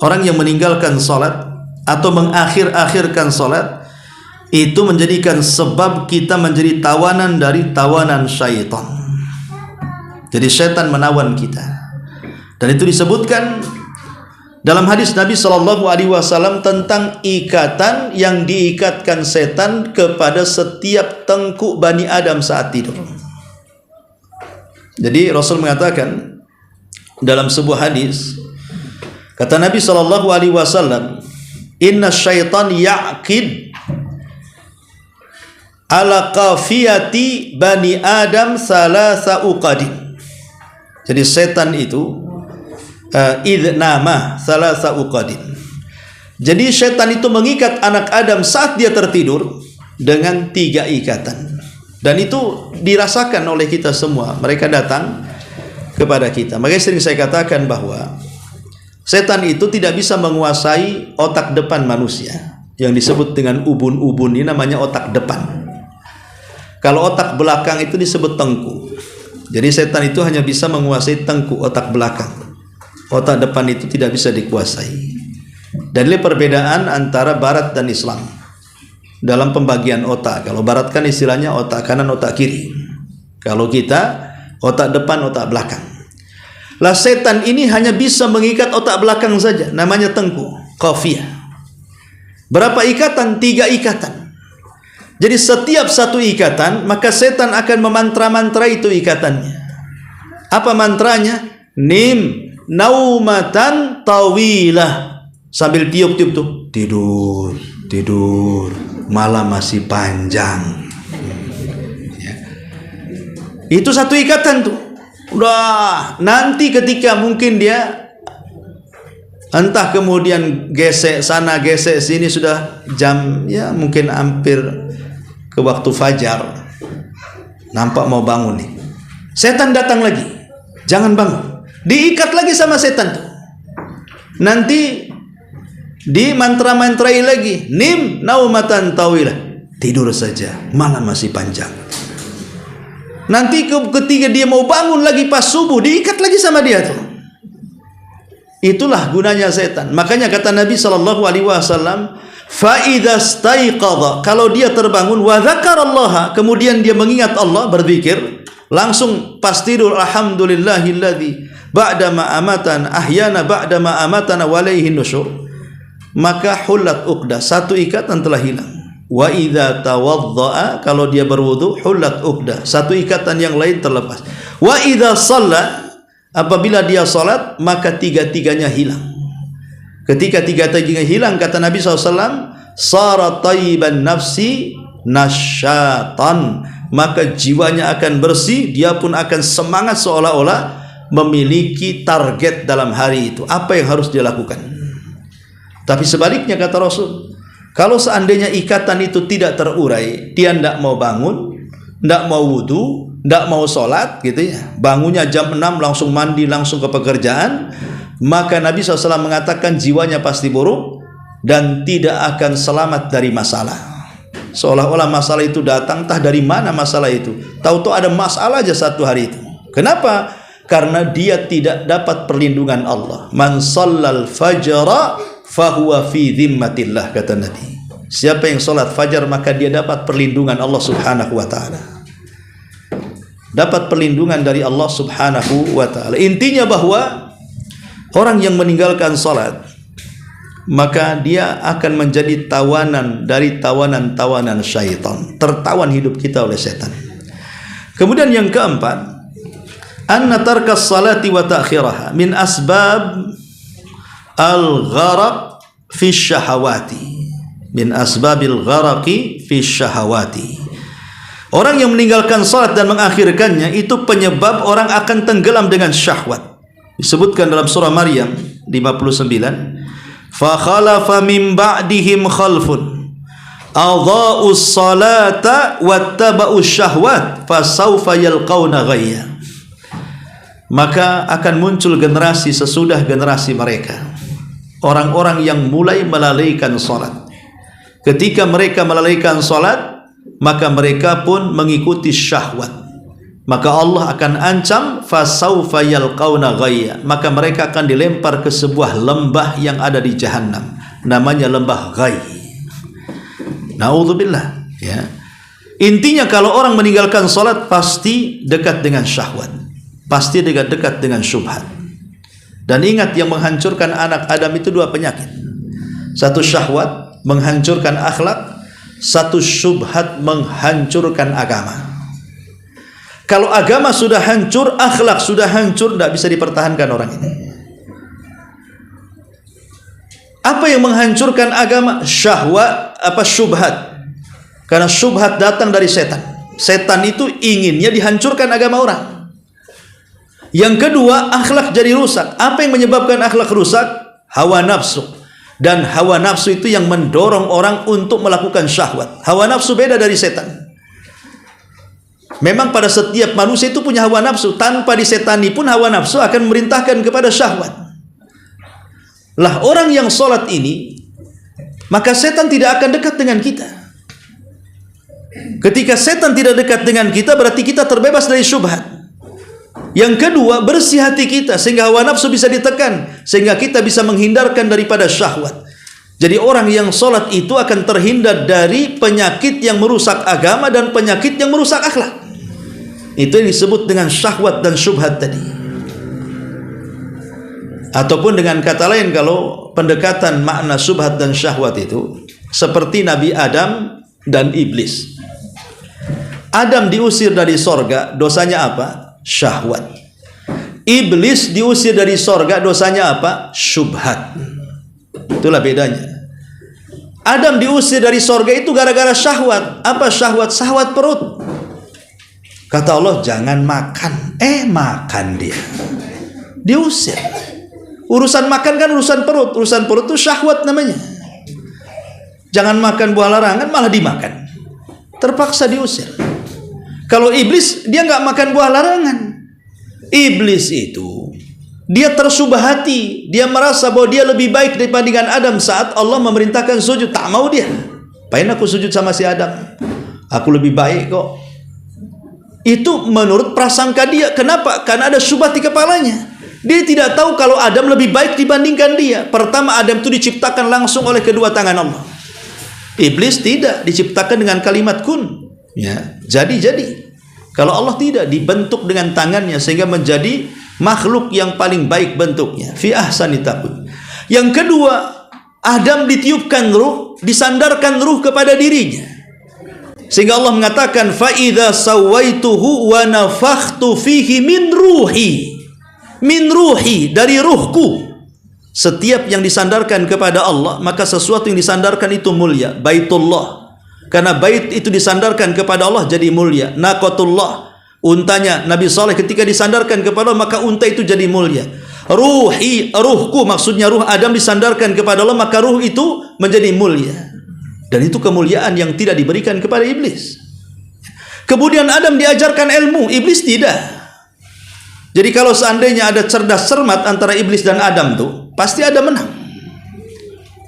Orang yang meninggalkan salat atau mengakhir-akhirkan salat itu menjadikan sebab kita menjadi tawanan dari tawanan syaitan. Jadi syaitan menawan kita. Dan itu disebutkan dalam hadis Nabi SAW tentang ikatan yang diikatkan setan kepada setiap tengkuk Bani Adam saat tidur. Jadi Rasul mengatakan dalam sebuah hadis, kata Nabi SAW, inna syaitan ya'qid ala qafiyati Bani Adam salasa uqadin. Jadi setan itu idnama salasa uqadin. Jadi setan itu mengikat anak Adam saat dia tertidur dengan 3 ikatan. Dan itu dirasakan oleh kita semua. Mereka datang kepada kita. Makanya sering saya katakan bahwa setan itu tidak bisa menguasai otak depan manusia, yang disebut dengan ubun-ubun ini namanya otak depan. Kalau otak belakang itu disebut tengkuk. Jadi setan itu hanya bisa menguasai tengkuk, otak belakang. Otak depan itu tidak bisa dikuasai. Dan ini perbedaan antara barat dan Islam dalam pembagian otak. Kalau barat kan istilahnya otak kanan, otak kiri. Kalau kita otak depan, otak belakang. Lah setan ini hanya bisa mengikat otak belakang saja, namanya tengkuk, qafiyah. Berapa ikatan? 3 ikatan. Jadi setiap satu ikatan, maka setan akan memantra-mantra itu ikatannya. Apa mantranya? Nim naumatan tawilah. Sambil tiup-tiup tuh, tidur, tidur, malam masih panjang. Ya. Itu satu ikatan tuh. Udah, nanti ketika mungkin dia entah kemudian gesek sana gesek sini, sudah jam ya mungkin hampir ke waktu fajar, nampak mau bangun nih, setan datang lagi, jangan bangun, diikat lagi sama setan tuh. Nanti di mantra-mantrai lagi, nim naumatan tawilah, tidur saja, malam masih panjang. Nanti ketika dia mau bangun lagi pas subuh, diikat lagi sama dia tuh. Itulah gunanya setan. Makanya kata Nabi SAW, fa idza staiqadha, kalau dia terbangun, wa dzakarallaha, kemudian dia mengingat Allah, berzikir, langsung pas tidur, alhamdulillahilladzi ba'da ma amatan ahyana ba'da ma amatana wa alaihi nusyur, maka hulat uqdah, satu ikatan telah hilang. Wa idza tawaddaa, kalau dia berwudu, hulat uqdah, satu ikatan yang lain terlepas. Wa idza shalla, apabila dia salat, maka tiga-tiganya hilang. Ketika tiga-tiganya hilang, kata Nabi SAW, sara tayyiban nafsi nasyatan, maka jiwanya akan bersih, dia pun akan semangat seolah-olah memiliki target dalam hari itu, apa yang harus dia lakukan. Tapi sebaliknya kata Rasul, kalau seandainya ikatan itu tidak terurai, dia tidak mau bangun, tidak mau wudu, tidak mau sholat gitu ya, bangunnya jam 6 langsung mandi, langsung ke pekerjaan, maka Nabi SAW mengatakan jiwanya pasti buruk dan tidak akan selamat dari masalah. Seolah-olah masalah itu datang, entah dari mana masalah itu, tahu-tahu ada masalah aja satu hari itu. Kenapa? Karena dia tidak dapat perlindungan Allah. Man shallal fajra fahuwa fi dhimmatillah, kata Nabi. Siapa yang sholat fajar, maka dia dapat perlindungan Allah Subhanahu wa ta'ala, dapat perlindungan dari Allah Subhanahu wa ta'ala. Intinya bahwa orang yang meninggalkan salat, maka dia akan menjadi tawanan dari tawanan-tawanan syaitan, tertawan hidup kita oleh setan. Kemudian yang keempat, anna tarkas salati wa ta'khiraha min asbab al-gharaq fi syahawati, min asbabil gharaqi fi syahawati. Orang yang meninggalkan salat dan mengakhirkannya itu penyebab orang akan tenggelam dengan syahwat. Disebutkan dalam surah Maryam 59, fa khalafa min ba'dihim khalfun adha'us salata wattaba'us syahwat fasawfa yalqauna ghayya. Maka akan muncul generasi sesudah generasi mereka, orang-orang yang mulai melalaikan salat. Ketika mereka melalaikan salat, maka mereka pun mengikuti syahwat. Maka Allah akan ancam, fasawfa yalqauna ghayya, maka mereka akan dilempar ke sebuah lembah yang ada di Jahannam, namanya lembah ghayy. Naudzubillah ya. Intinya kalau orang meninggalkan salat pasti dekat dengan syahwat, pasti dekat dengan syubhat. Dan ingat, yang menghancurkan anak Adam itu 2 penyakit. Satu syahwat menghancurkan akhlak, satu syubhat menghancurkan agama. Kalau agama sudah hancur, akhlak sudah hancur, tidak bisa dipertahankan orang ini. Apa yang menghancurkan agama? Syahwat, syubhat. Karena syubhat datang dari setan. Setan itu inginnya dihancurkan agama orang. Yang kedua, akhlak jadi rusak. Apa yang menyebabkan akhlak rusak? Hawa nafsu. Dan hawa nafsu itu yang mendorong orang untuk melakukan syahwat. Hawa nafsu beda dari setan. Memang pada setiap manusia itu punya hawa nafsu. Tanpa disetani pun hawa nafsu akan memerintahkan kepada syahwat. Lah orang yang sholat ini, maka setan tidak akan dekat dengan kita. Ketika setan tidak dekat dengan kita, berarti kita terbebas dari syubhat. Yang kedua, bersih hati kita sehingga hawa nafsu bisa ditekan, sehingga kita bisa menghindarkan daripada syahwat. Jadi orang yang sholat itu akan terhindar dari penyakit yang merusak agama dan penyakit yang merusak akhlak. Itu yang disebut dengan syahwat dan syubhat tadi. Ataupun dengan kata lain, kalau pendekatan makna syubhat dan syahwat itu seperti Nabi Adam dan iblis. Adam diusir dari sorga, dosanya apa? Syahwat. Iblis diusir dari sorga, dosanya apa? Syubhat. Itulah bedanya. Adam diusir dari sorga itu gara-gara syahwat. Apa syahwat? Syahwat perut. Kata Allah, jangan makan. Makan dia. Diusir. Urusan makan kan urusan perut. Urusan perut itu syahwat namanya. Jangan makan buah larangan, malah dimakan. Terpaksa diusir. Kalau iblis, dia nggak makan buah larangan. Iblis itu, dia tersubahati. Dia merasa bahwa dia lebih baik dibandingkan Adam saat Allah memerintahkan sujud. Tak mau dia. Apain aku sujud sama si Adam? Aku lebih baik kok. Itu menurut prasangka dia. Kenapa? Karena ada syubhat di kepalanya. Dia tidak tahu kalau Adam lebih baik dibandingkan dia. Pertama, Adam itu diciptakan langsung oleh kedua tangan Allah. Iblis tidak, diciptakan dengan kalimat kun. Ya, jadi. Kalau Allah tidak, dibentuk dengan tangannya sehingga menjadi makhluk yang paling baik bentuknya. Fi ahsani taqwim. Yang kedua, Adam ditiupkan ruh, disandarkan ruh kepada dirinya. Sehingga Allah mengatakan, fa idza sawaituhu wa nafakhtu fihi min ruhi, dari ruhku. Setiap yang disandarkan kepada Allah, maka sesuatu yang disandarkan itu mulia. Baitullah, karena bait itu disandarkan kepada Allah jadi mulia. Naqatullah, untanya Nabi Saleh ketika disandarkan kepada Allah, maka unta itu jadi mulia. Ruhi, ruhku, maksudnya ruh Adam disandarkan kepada Allah, maka ruh itu menjadi mulia. Dan itu kemuliaan yang tidak diberikan kepada iblis. Kemudian Adam diajarkan ilmu, iblis tidak. Jadi kalau seandainya ada cerdas cermat antara iblis dan Adam tuh, pasti Adam menang.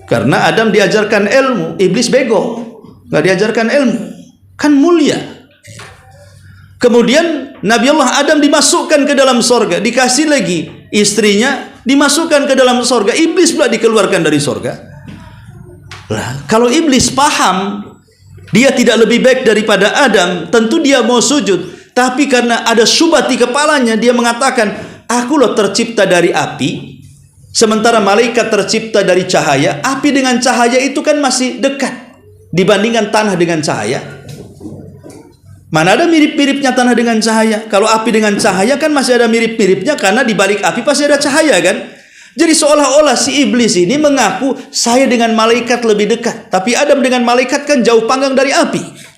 Karena Adam diajarkan ilmu, iblis bego, nggak diajarkan ilmu. Kan mulia. Kemudian Nabi Allah Adam dimasukkan ke dalam sorga, dikasih lagi istrinya, dimasukkan ke dalam sorga. Iblis pula dikeluarkan dari sorga. Nah, kalau iblis paham dia tidak lebih baik daripada Adam, tentu dia mau sujud. Tapi karena ada syubhat di kepalanya, dia mengatakan, aku loh tercipta dari api, sementara malaikat tercipta dari cahaya. Api dengan cahaya itu kan masih dekat dibandingkan tanah dengan cahaya. Mana ada mirip-miripnya tanah dengan cahaya? Kalau api dengan cahaya kan masih ada mirip-miripnya, karena di balik api pasti ada cahaya kan? Jadi seolah-olah si iblis ini mengaku saya dengan malaikat lebih dekat, tapi Adam dengan malaikat kan jauh panggang dari api.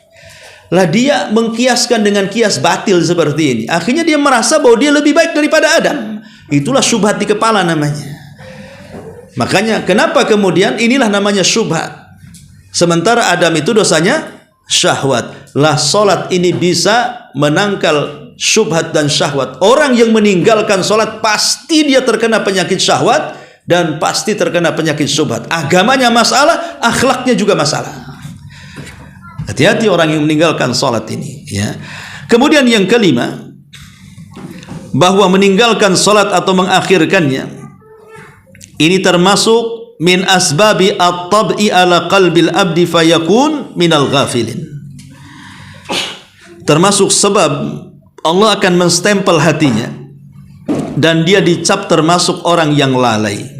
Lah dia mengkiaskan dengan kias batil seperti ini. Akhirnya dia merasa bahwa dia lebih baik daripada Adam. Itulah syubhat di kepala namanya. Makanya kenapa kemudian inilah namanya syubhat. Sementara Adam itu dosanya syahwat. Lah solat ini bisa menangkal syubhat dan syahwat. Orang yang meninggalkan solat pasti dia terkena penyakit syahwat dan pasti terkena penyakit syubhat. Agamanya masalah, akhlaknya juga masalah. Hati-hati orang yang meninggalkan solat ini, ya. Kemudian yang kelima, bahwa meninggalkan solat atau mengakhirkannya ini termasuk min asbabi at-tab'i ala qalbil abdi fayakun minal ghafilin. Termasuk sebab Allah akan menstempel hatinya dan dia dicap termasuk orang yang lalai.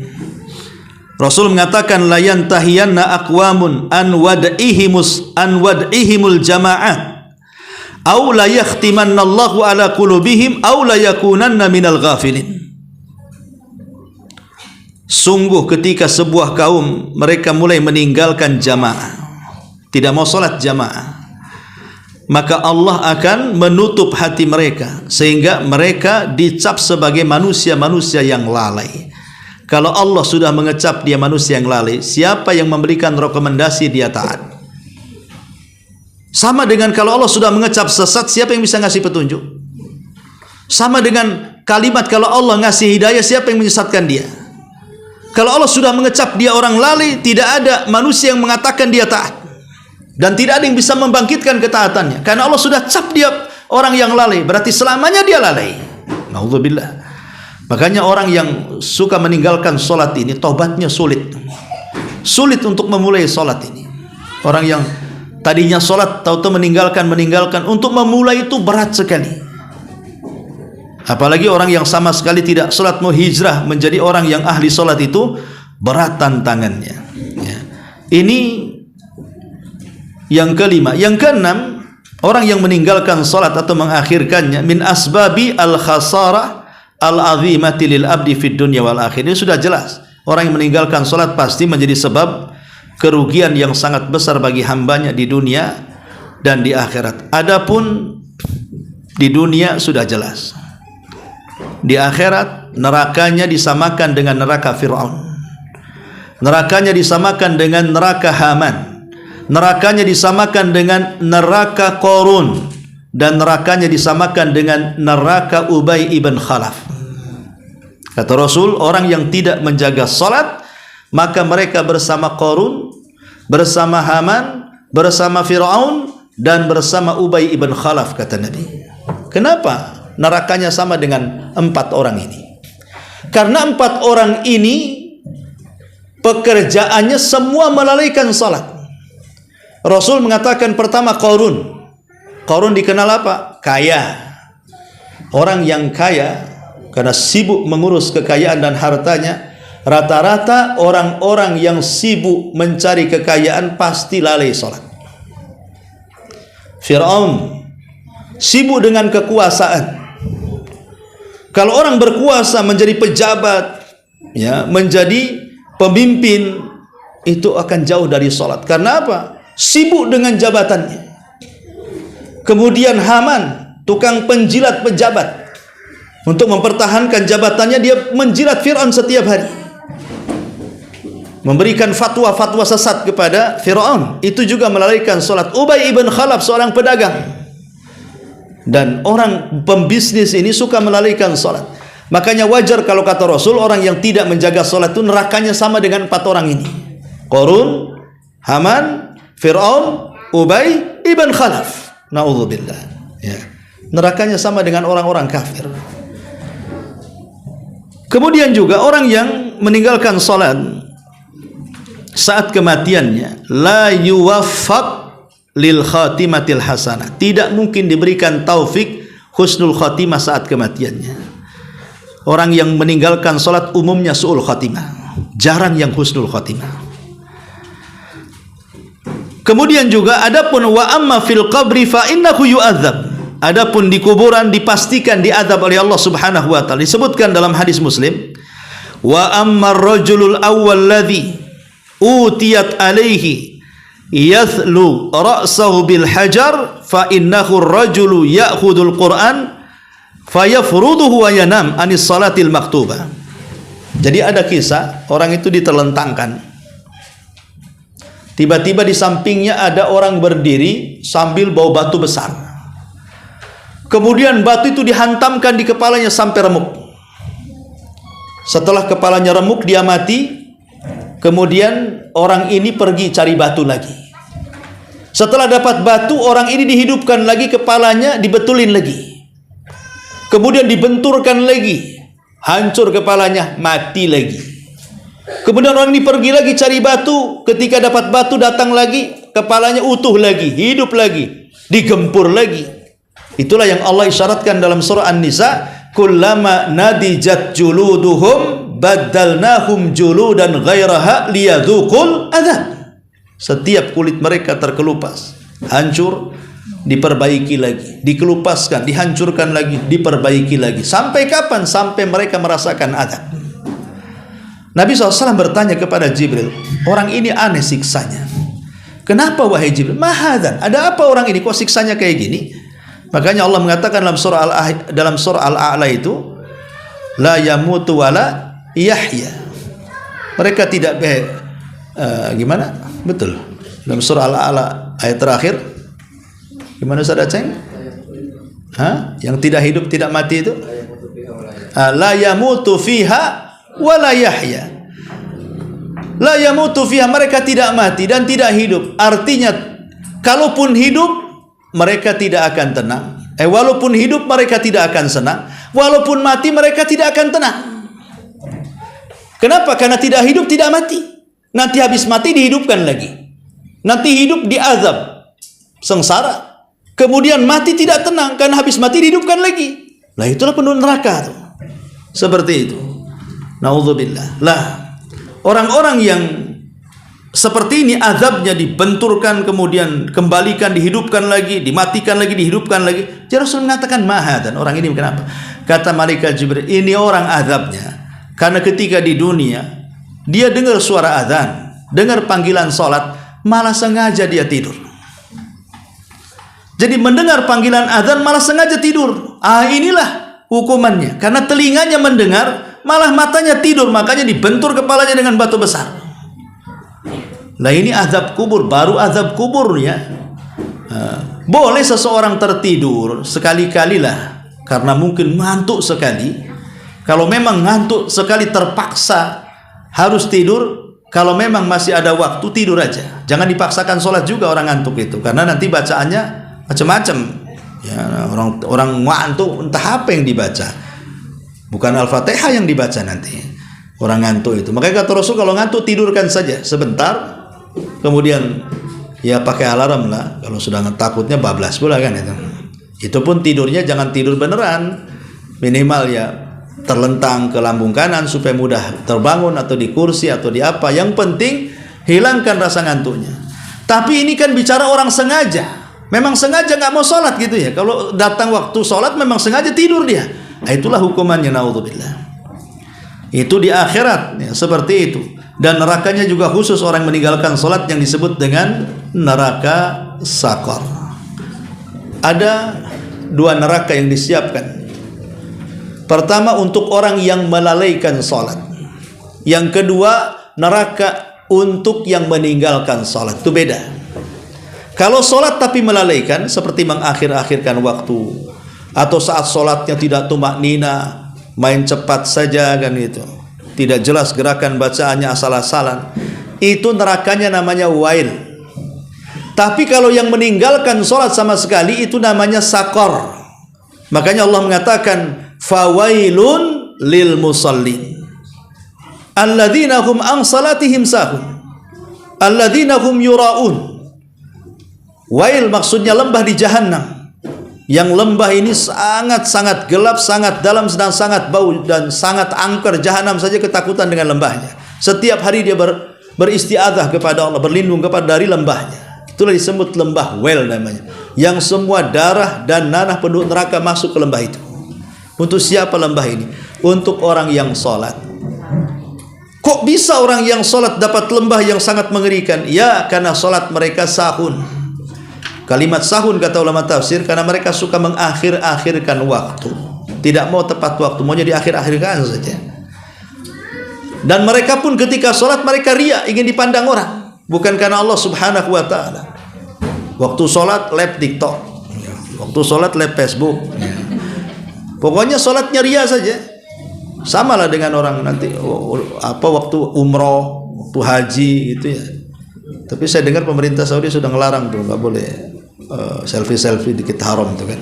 Rasul mengatakan la yantahiyanna aqwamun an wad'ihimul jama'ah aw la yakhtimanna Allahu ala qulubihim aw la yakunanna minal ghafilin. Sungguh ketika sebuah kaum mereka mulai meninggalkan jamaah, tidak mau salat jamaah, maka Allah akan menutup hati mereka sehingga mereka dicap sebagai manusia-manusia yang lalai. Kalau Allah sudah mengecap dia manusia yang lalai, siapa yang memberikan rekomendasi dia taat? Sama dengan kalau Allah sudah mengecap sesat, siapa yang bisa ngasih petunjuk? Sama dengan kalimat kalau Allah ngasih hidayah, siapa yang menyesatkan dia? Kalau Allah sudah mengecap dia orang lalai, tidak ada manusia yang mengatakan dia taat. Dan tidak ada yang bisa membangkitkan ketaatannya. Karena Allah sudah cap dia orang yang lalai, berarti selamanya dia lalai. Naudzubillah. Makanya orang yang suka meninggalkan solat ini taubatnya sulit. Sulit untuk memulai solat ini. Orang yang tadinya solat tahu-tahu meninggalkan untuk memulai itu berat sekali. Apalagi orang yang sama sekali tidak solat mau hijrah menjadi orang yang ahli solat itu berat tantangannya. Ya. Ini yang kelima. Yang keenam, orang yang meninggalkan solat atau mengakhirkannya min asbabi al-khasarah al-azimati lil abdi fid dunya wal akhir. Ini sudah jelas. Orang yang meninggalkan solat pasti menjadi sebab kerugian yang sangat besar bagi hambanya di dunia dan di akhirat. Adapun di dunia sudah jelas. Di akhirat nerakanya disamakan dengan neraka Fir'aun. Nerakanya disamakan dengan neraka Haman. Nerakanya disamakan dengan neraka Qarun. Dan nerakanya disamakan dengan neraka Ubay ibn Khalaf. Kata Rasul, orang yang tidak menjaga salat, maka mereka bersama Qarun, bersama Haman, bersama Fir'aun, dan bersama Ubay ibn Khalaf, kata Nabi. Kenapa nerakanya sama dengan 4 orang ini? Karena 4 orang ini pekerjaannya semua melalaikan salat. Rasul mengatakan pertama Qarun. Qarun dikenal apa? Kaya. Orang yang kaya karena sibuk mengurus kekayaan dan hartanya, rata-rata orang-orang yang sibuk mencari kekayaan pasti lalai salat. Fir'aun sibuk dengan kekuasaan. Kalau orang berkuasa menjadi pejabat, ya, menjadi pemimpin, itu akan jauh dari salat. Karena apa? Sibuk dengan jabatannya. Kemudian Haman, tukang penjilat pejabat. Untuk mempertahankan jabatannya, dia menjilat Fir'aun setiap hari, memberikan fatwa-fatwa sesat kepada Fir'aun. Itu juga melalaikan salat. Ubay ibn Khalaf seorang pedagang, dan orang pembisnis ini suka melalaikan salat. Makanya wajar kalau kata Rasul, orang yang tidak menjaga salat itu nerakanya sama dengan 4 orang ini: Qarun, Haman, Fir'aun, Ubay ibn Khalaf. Naudzubillah. Ya. Nerakanya sama dengan orang-orang kafir. Kemudian juga orang yang meninggalkan salat saat kematiannya, la yuwaffaq lil khatimatil hasanah, tidak mungkin diberikan taufik husnul khatimah saat kematiannya. Orang yang meninggalkan salat umumnya su'ul khatimah, jarang yang husnul khatimah. Kemudian juga adapun wa amma fil qabri fa innahu yu'adzab. Adapun di kuburan dipastikan diadab oleh Allah Subhanahu wa taala. Disebutkan dalam hadis Muslim, wa ammar rajulul awwal ladzi utiyat alaihi yathlu ra'sahu bil hajar fa innahu ar-rajulu ya'khudul Qur'an fayafruduhu wa yanam anis salatil maktubah. Jadi ada kisah orang itu diterlentangkan. Tiba-tiba di sampingnya ada orang berdiri sambil bawa batu besar. Kemudian batu itu dihantamkan di kepalanya sampai remuk. Setelah kepalanya remuk, dia mati. Kemudian orang ini pergi cari batu lagi. Setelah dapat batu, orang ini dihidupkan lagi, kepalanya dibetulin lagi. Kemudian dibenturkan lagi, hancur kepalanya, mati lagi. Kemudian orang ini pergi lagi cari batu. Ketika dapat batu, datang lagi, kepalanya utuh lagi, hidup lagi, digempur lagi. Itulah yang Allah isyaratkan dalam surah An-Nisa, kullama nadijat juluduhum baddalnahum juludan ghairaha liyadzuqul adzab. Setiap kulit mereka terkelupas, hancur, diperbaiki lagi, dikelupaskan, dihancurkan lagi, diperbaiki lagi. Sampai kapan? Sampai mereka merasakan azab. Nabi SAW bertanya kepada Jibril, orang ini aneh siksanya. Kenapa wahai Jibril? Mahadan, ada apa orang ini kok siksanya kayak gini? Makanya Allah mengatakan dalam surah Al-A'la itu, la yamutu wala yahya. Mereka tidak gimana? Betul. Dalam surah Al-A'la ayat terakhir, gimana Ustaz Aceng? Yang tidak hidup tidak mati itu? La yamutu fiha wala yahya. La yamutu fiha, mereka tidak mati dan tidak hidup. Artinya kalaupun hidup mereka tidak akan tenang. Walaupun hidup mereka tidak akan senang. Walaupun mati mereka tidak akan tenang. Kenapa? Karena tidak hidup, tidak mati. Nanti habis mati dihidupkan lagi. Nanti hidup diazab, sengsara. Kemudian mati tidak tenang, karena habis mati dihidupkan lagi. Lah itulah penduduk neraka tuh. Seperti itu. Nauzubillah. Lah, orang-orang yang seperti ini azabnya dibenturkan, kemudian kembalikan, dihidupkan lagi, dimatikan lagi, dihidupkan lagi. Jadi Rasul mengatakan maha, dan orang ini kenapa? Kata malaikat Jibril, ini orang azabnya karena ketika di dunia dia dengar suara azan, dengar panggilan salat, malah sengaja dia tidur. Jadi mendengar panggilan azan malah sengaja tidur. Inilah hukumannya. Karena telinganya mendengar, malah matanya tidur, makanya dibentur kepalanya dengan batu besar. Nah ini azab kubur, baru azab kuburnya. Boleh seseorang tertidur sekali-kalilah, karena mungkin ngantuk sekali. Kalau memang ngantuk sekali terpaksa harus tidur, kalau memang masih ada waktu tidur aja. Jangan dipaksakan sholat juga orang ngantuk itu, karena nanti bacaannya macam-macam. Ya, orang ngantuk entah apa yang dibaca. Bukan Al-Fatihah yang dibaca nanti. Orang ngantuk itu. Makanya kata Rasul, kalau ngantuk tidurkan saja sebentar. Kemudian ya pakai alarm lah. Kalau sudah takutnya bablas pula kan itu. Itu pun tidurnya jangan tidur beneran. Minimal ya terlentang ke lambung kanan supaya mudah terbangun, atau di kursi atau di apa. Yang penting hilangkan rasa ngantuknya. Tapi ini kan bicara orang sengaja. Memang sengaja nggak mau sholat gitu ya. Kalau datang waktu sholat memang sengaja tidur dia. Nah, itulah hukumannya, naudzubillah. Itu di akhirat ya, seperti itu. Dan nerakanya juga khusus orang meninggalkan sholat yang disebut dengan neraka sakor. Ada dua neraka yang disiapkan. Pertama untuk orang yang melalaikan sholat. Yang kedua neraka untuk yang meninggalkan sholat. Itu beda. Kalau sholat tapi melalaikan, seperti mengakhir-akhirkan waktu, atau saat sholatnya tidak tumaknina, main cepat saja kan itu, tidak jelas gerakan bacaannya, asal-asalan, itu nerakanya namanya wail. Tapi kalau yang meninggalkan sholat sama sekali, itu namanya sakor. Makanya Allah mengatakan fawailun lil musallin alladzina hum an salatihim sahun alladzina hum yuraun. Wail maksudnya lembah di Jahannam. Yang lembah ini sangat-sangat gelap, sangat dalam, dan sangat bau, dan sangat angker. Jahannam saja ketakutan dengan lembahnya. Setiap hari dia beristiadzah kepada Allah, berlindung dari lembahnya. Itulah disebut lembah Wail namanya. Yang semua darah dan nanah penduduk neraka masuk ke lembah itu. Untuk siapa lembah ini? Untuk orang yang sholat. Kok bisa orang yang sholat dapat lembah yang sangat mengerikan? Ya, karena sholat mereka sahun. Kalimat sahun kata ulama tafsir karena mereka suka mengakhir-akhirkan waktu. Tidak mau tepat waktu, maunya diakhir-akhirkan saja. Dan mereka pun ketika sholat mereka riya, ingin dipandang orang. Bukan karena Allah subhanahu wa ta'ala. Waktu sholat live TikTok, waktu sholat live Facebook. Pokoknya sholatnya riya saja. Sama lah dengan orang nanti waktu umroh, waktu haji gitu ya. Tapi saya dengar pemerintah Saudi sudah ngelarang tuh, nggak boleh selfie dikit haram tuh kan.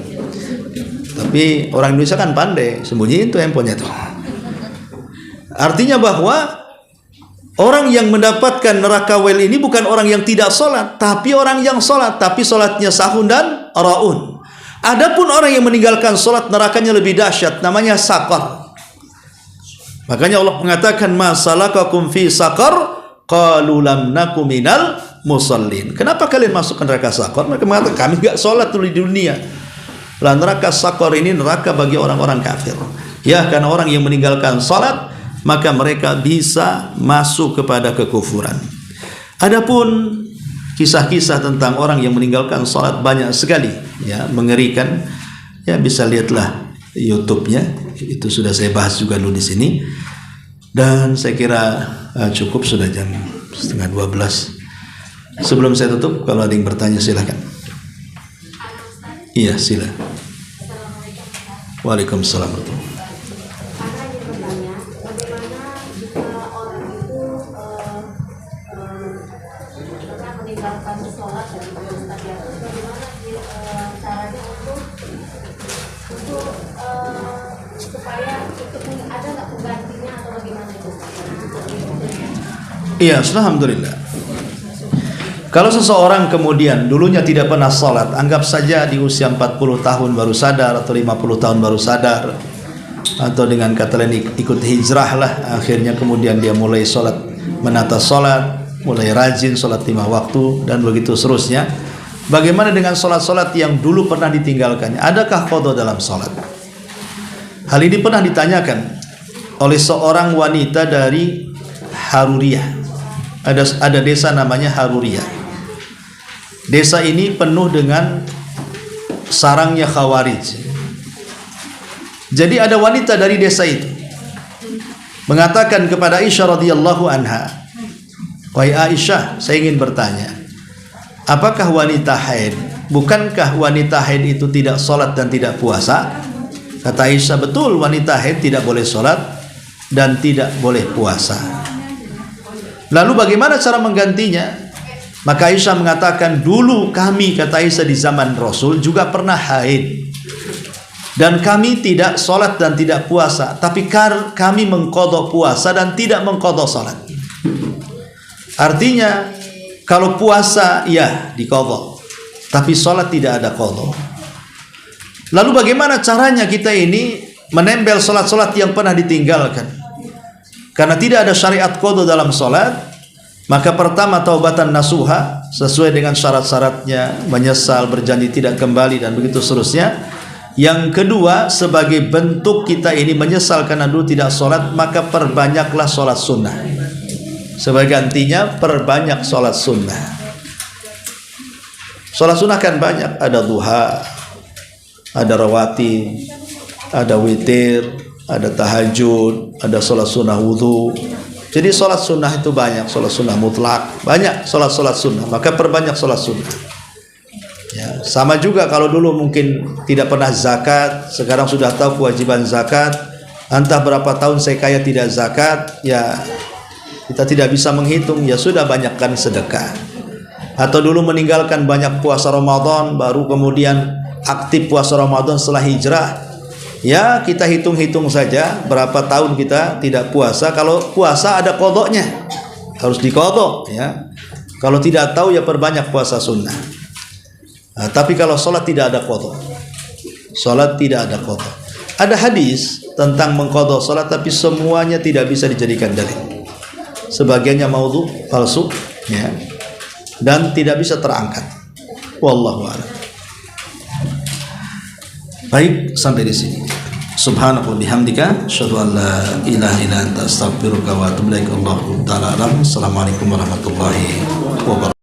Tapi orang Indonesia kan pandai, sembunyiin tuh handphonenya tuh. Artinya bahwa orang yang mendapatkan neraka Wail ini bukan orang yang tidak sholat, tapi orang yang sholat, tapi sholatnya sahun dan raun. Adapun orang yang meninggalkan sholat, nerakanya lebih dahsyat, namanya sakar. Makanya Allah mengatakan masalakakum fi sakar, qalu lam naku minal musallin. Kenapa kalian masuk ke neraka sakar? Mereka mengatakan kami enggak sholat dulu di dunia. Lah neraka sakar ini neraka bagi orang-orang kafir. Ya, karena orang yang meninggalkan sholat, maka mereka bisa masuk kepada kekufuran. Adapun kisah-kisah tentang orang yang meninggalkan sholat banyak sekali, ya, mengerikan. Ya, bisa lihatlah YouTube-nya. Itu sudah saya bahas juga dulu di sini. Dan saya kira cukup, sudah jam 11:30. Sebelum saya tutup, kalau ada yang bertanya silakan. Iya, silakan. Waalaikumsalam. supaya ada nggak penggantinya atau bagaimana itu? Iya, alhamdulillah. Kalau seseorang kemudian dulunya tidak pernah sholat, anggap saja di usia 40 tahun baru sadar atau 50 tahun baru sadar, atau dengan kata lain ikut hijrah lah, akhirnya kemudian dia mulai sholat, menata sholat, mulai rajin sholat 5 waktu dan begitu seterusnya. Bagaimana dengan sholat-sholat yang dulu pernah ditinggalkannya? Adakah qadha dalam sholat? Hal ini pernah ditanyakan oleh seorang wanita dari Haruriyah. Ada desa namanya Haruriyah. Desa ini penuh dengan sarangnya Khawarij. Jadi ada wanita dari desa itu mengatakan kepada Aisyah radhiyallahu anha, "Wahai Aisyah, saya ingin bertanya, apakah wanita haid, bukankah wanita haid itu tidak sholat dan tidak puasa?" Kata Aisyah, betul, wanita haid tidak boleh sholat dan tidak boleh puasa. Lalu bagaimana cara menggantinya? Maka Aisyah mengatakan, dulu kami, kata Aisyah, di zaman Rasul juga pernah haid, dan kami tidak sholat dan tidak puasa, tapi kami mengqadha puasa dan tidak mengqadha sholat. Artinya kalau puasa ya diqadha, tapi sholat tidak ada qadha. Lalu bagaimana caranya kita ini menempel sholat-sholat yang pernah ditinggalkan? Karena tidak ada syariat qadha dalam sholat, maka pertama taubatan nasuha sesuai dengan syarat-syaratnya, menyesal, berjanji tidak kembali dan begitu seterusnya. Yang kedua, sebagai bentuk kita ini menyesal karena dulu tidak sholat, maka perbanyaklah sholat sunnah. Sebagai gantinya perbanyak sholat sunnah. Sholat sunnah kan banyak, ada duha, ada rawatib, ada witir, ada tahajud, ada sholat sunnah wudhu. Jadi sholat sunnah itu banyak, sholat sunnah mutlak, banyak sholat sunnah, maka perbanyak sholat sunnah. Ya, sama juga kalau dulu mungkin tidak pernah zakat, sekarang sudah tahu kewajiban zakat, entah berapa tahun saya kaya tidak zakat, ya kita tidak bisa menghitung, ya sudah banyakkan sedekah. Atau dulu meninggalkan banyak puasa Ramadan, baru kemudian aktif puasa Ramadan setelah hijrah, ya kita hitung-hitung saja berapa tahun kita tidak puasa. Kalau puasa ada qadhanya, harus diqadha ya. Kalau tidak tahu ya perbanyak puasa sunnah. Nah, tapi kalau sholat tidak ada qadha, sholat tidak ada qadha. Ada hadis tentang mengqadha sholat, tapi semuanya tidak bisa dijadikan dalil. Sebagiannya maudhu, palsu ya, dan tidak bisa terangkat. Wallahu a'lam. Baik, sampai di sini. Subhanallah bihamdika, asyhadu an la ilaha illa anta, astaghfiruka wa atubu ilaik. Allahu ta'ala alam. Assalamualaikum warahmatullahi wabarakatuh.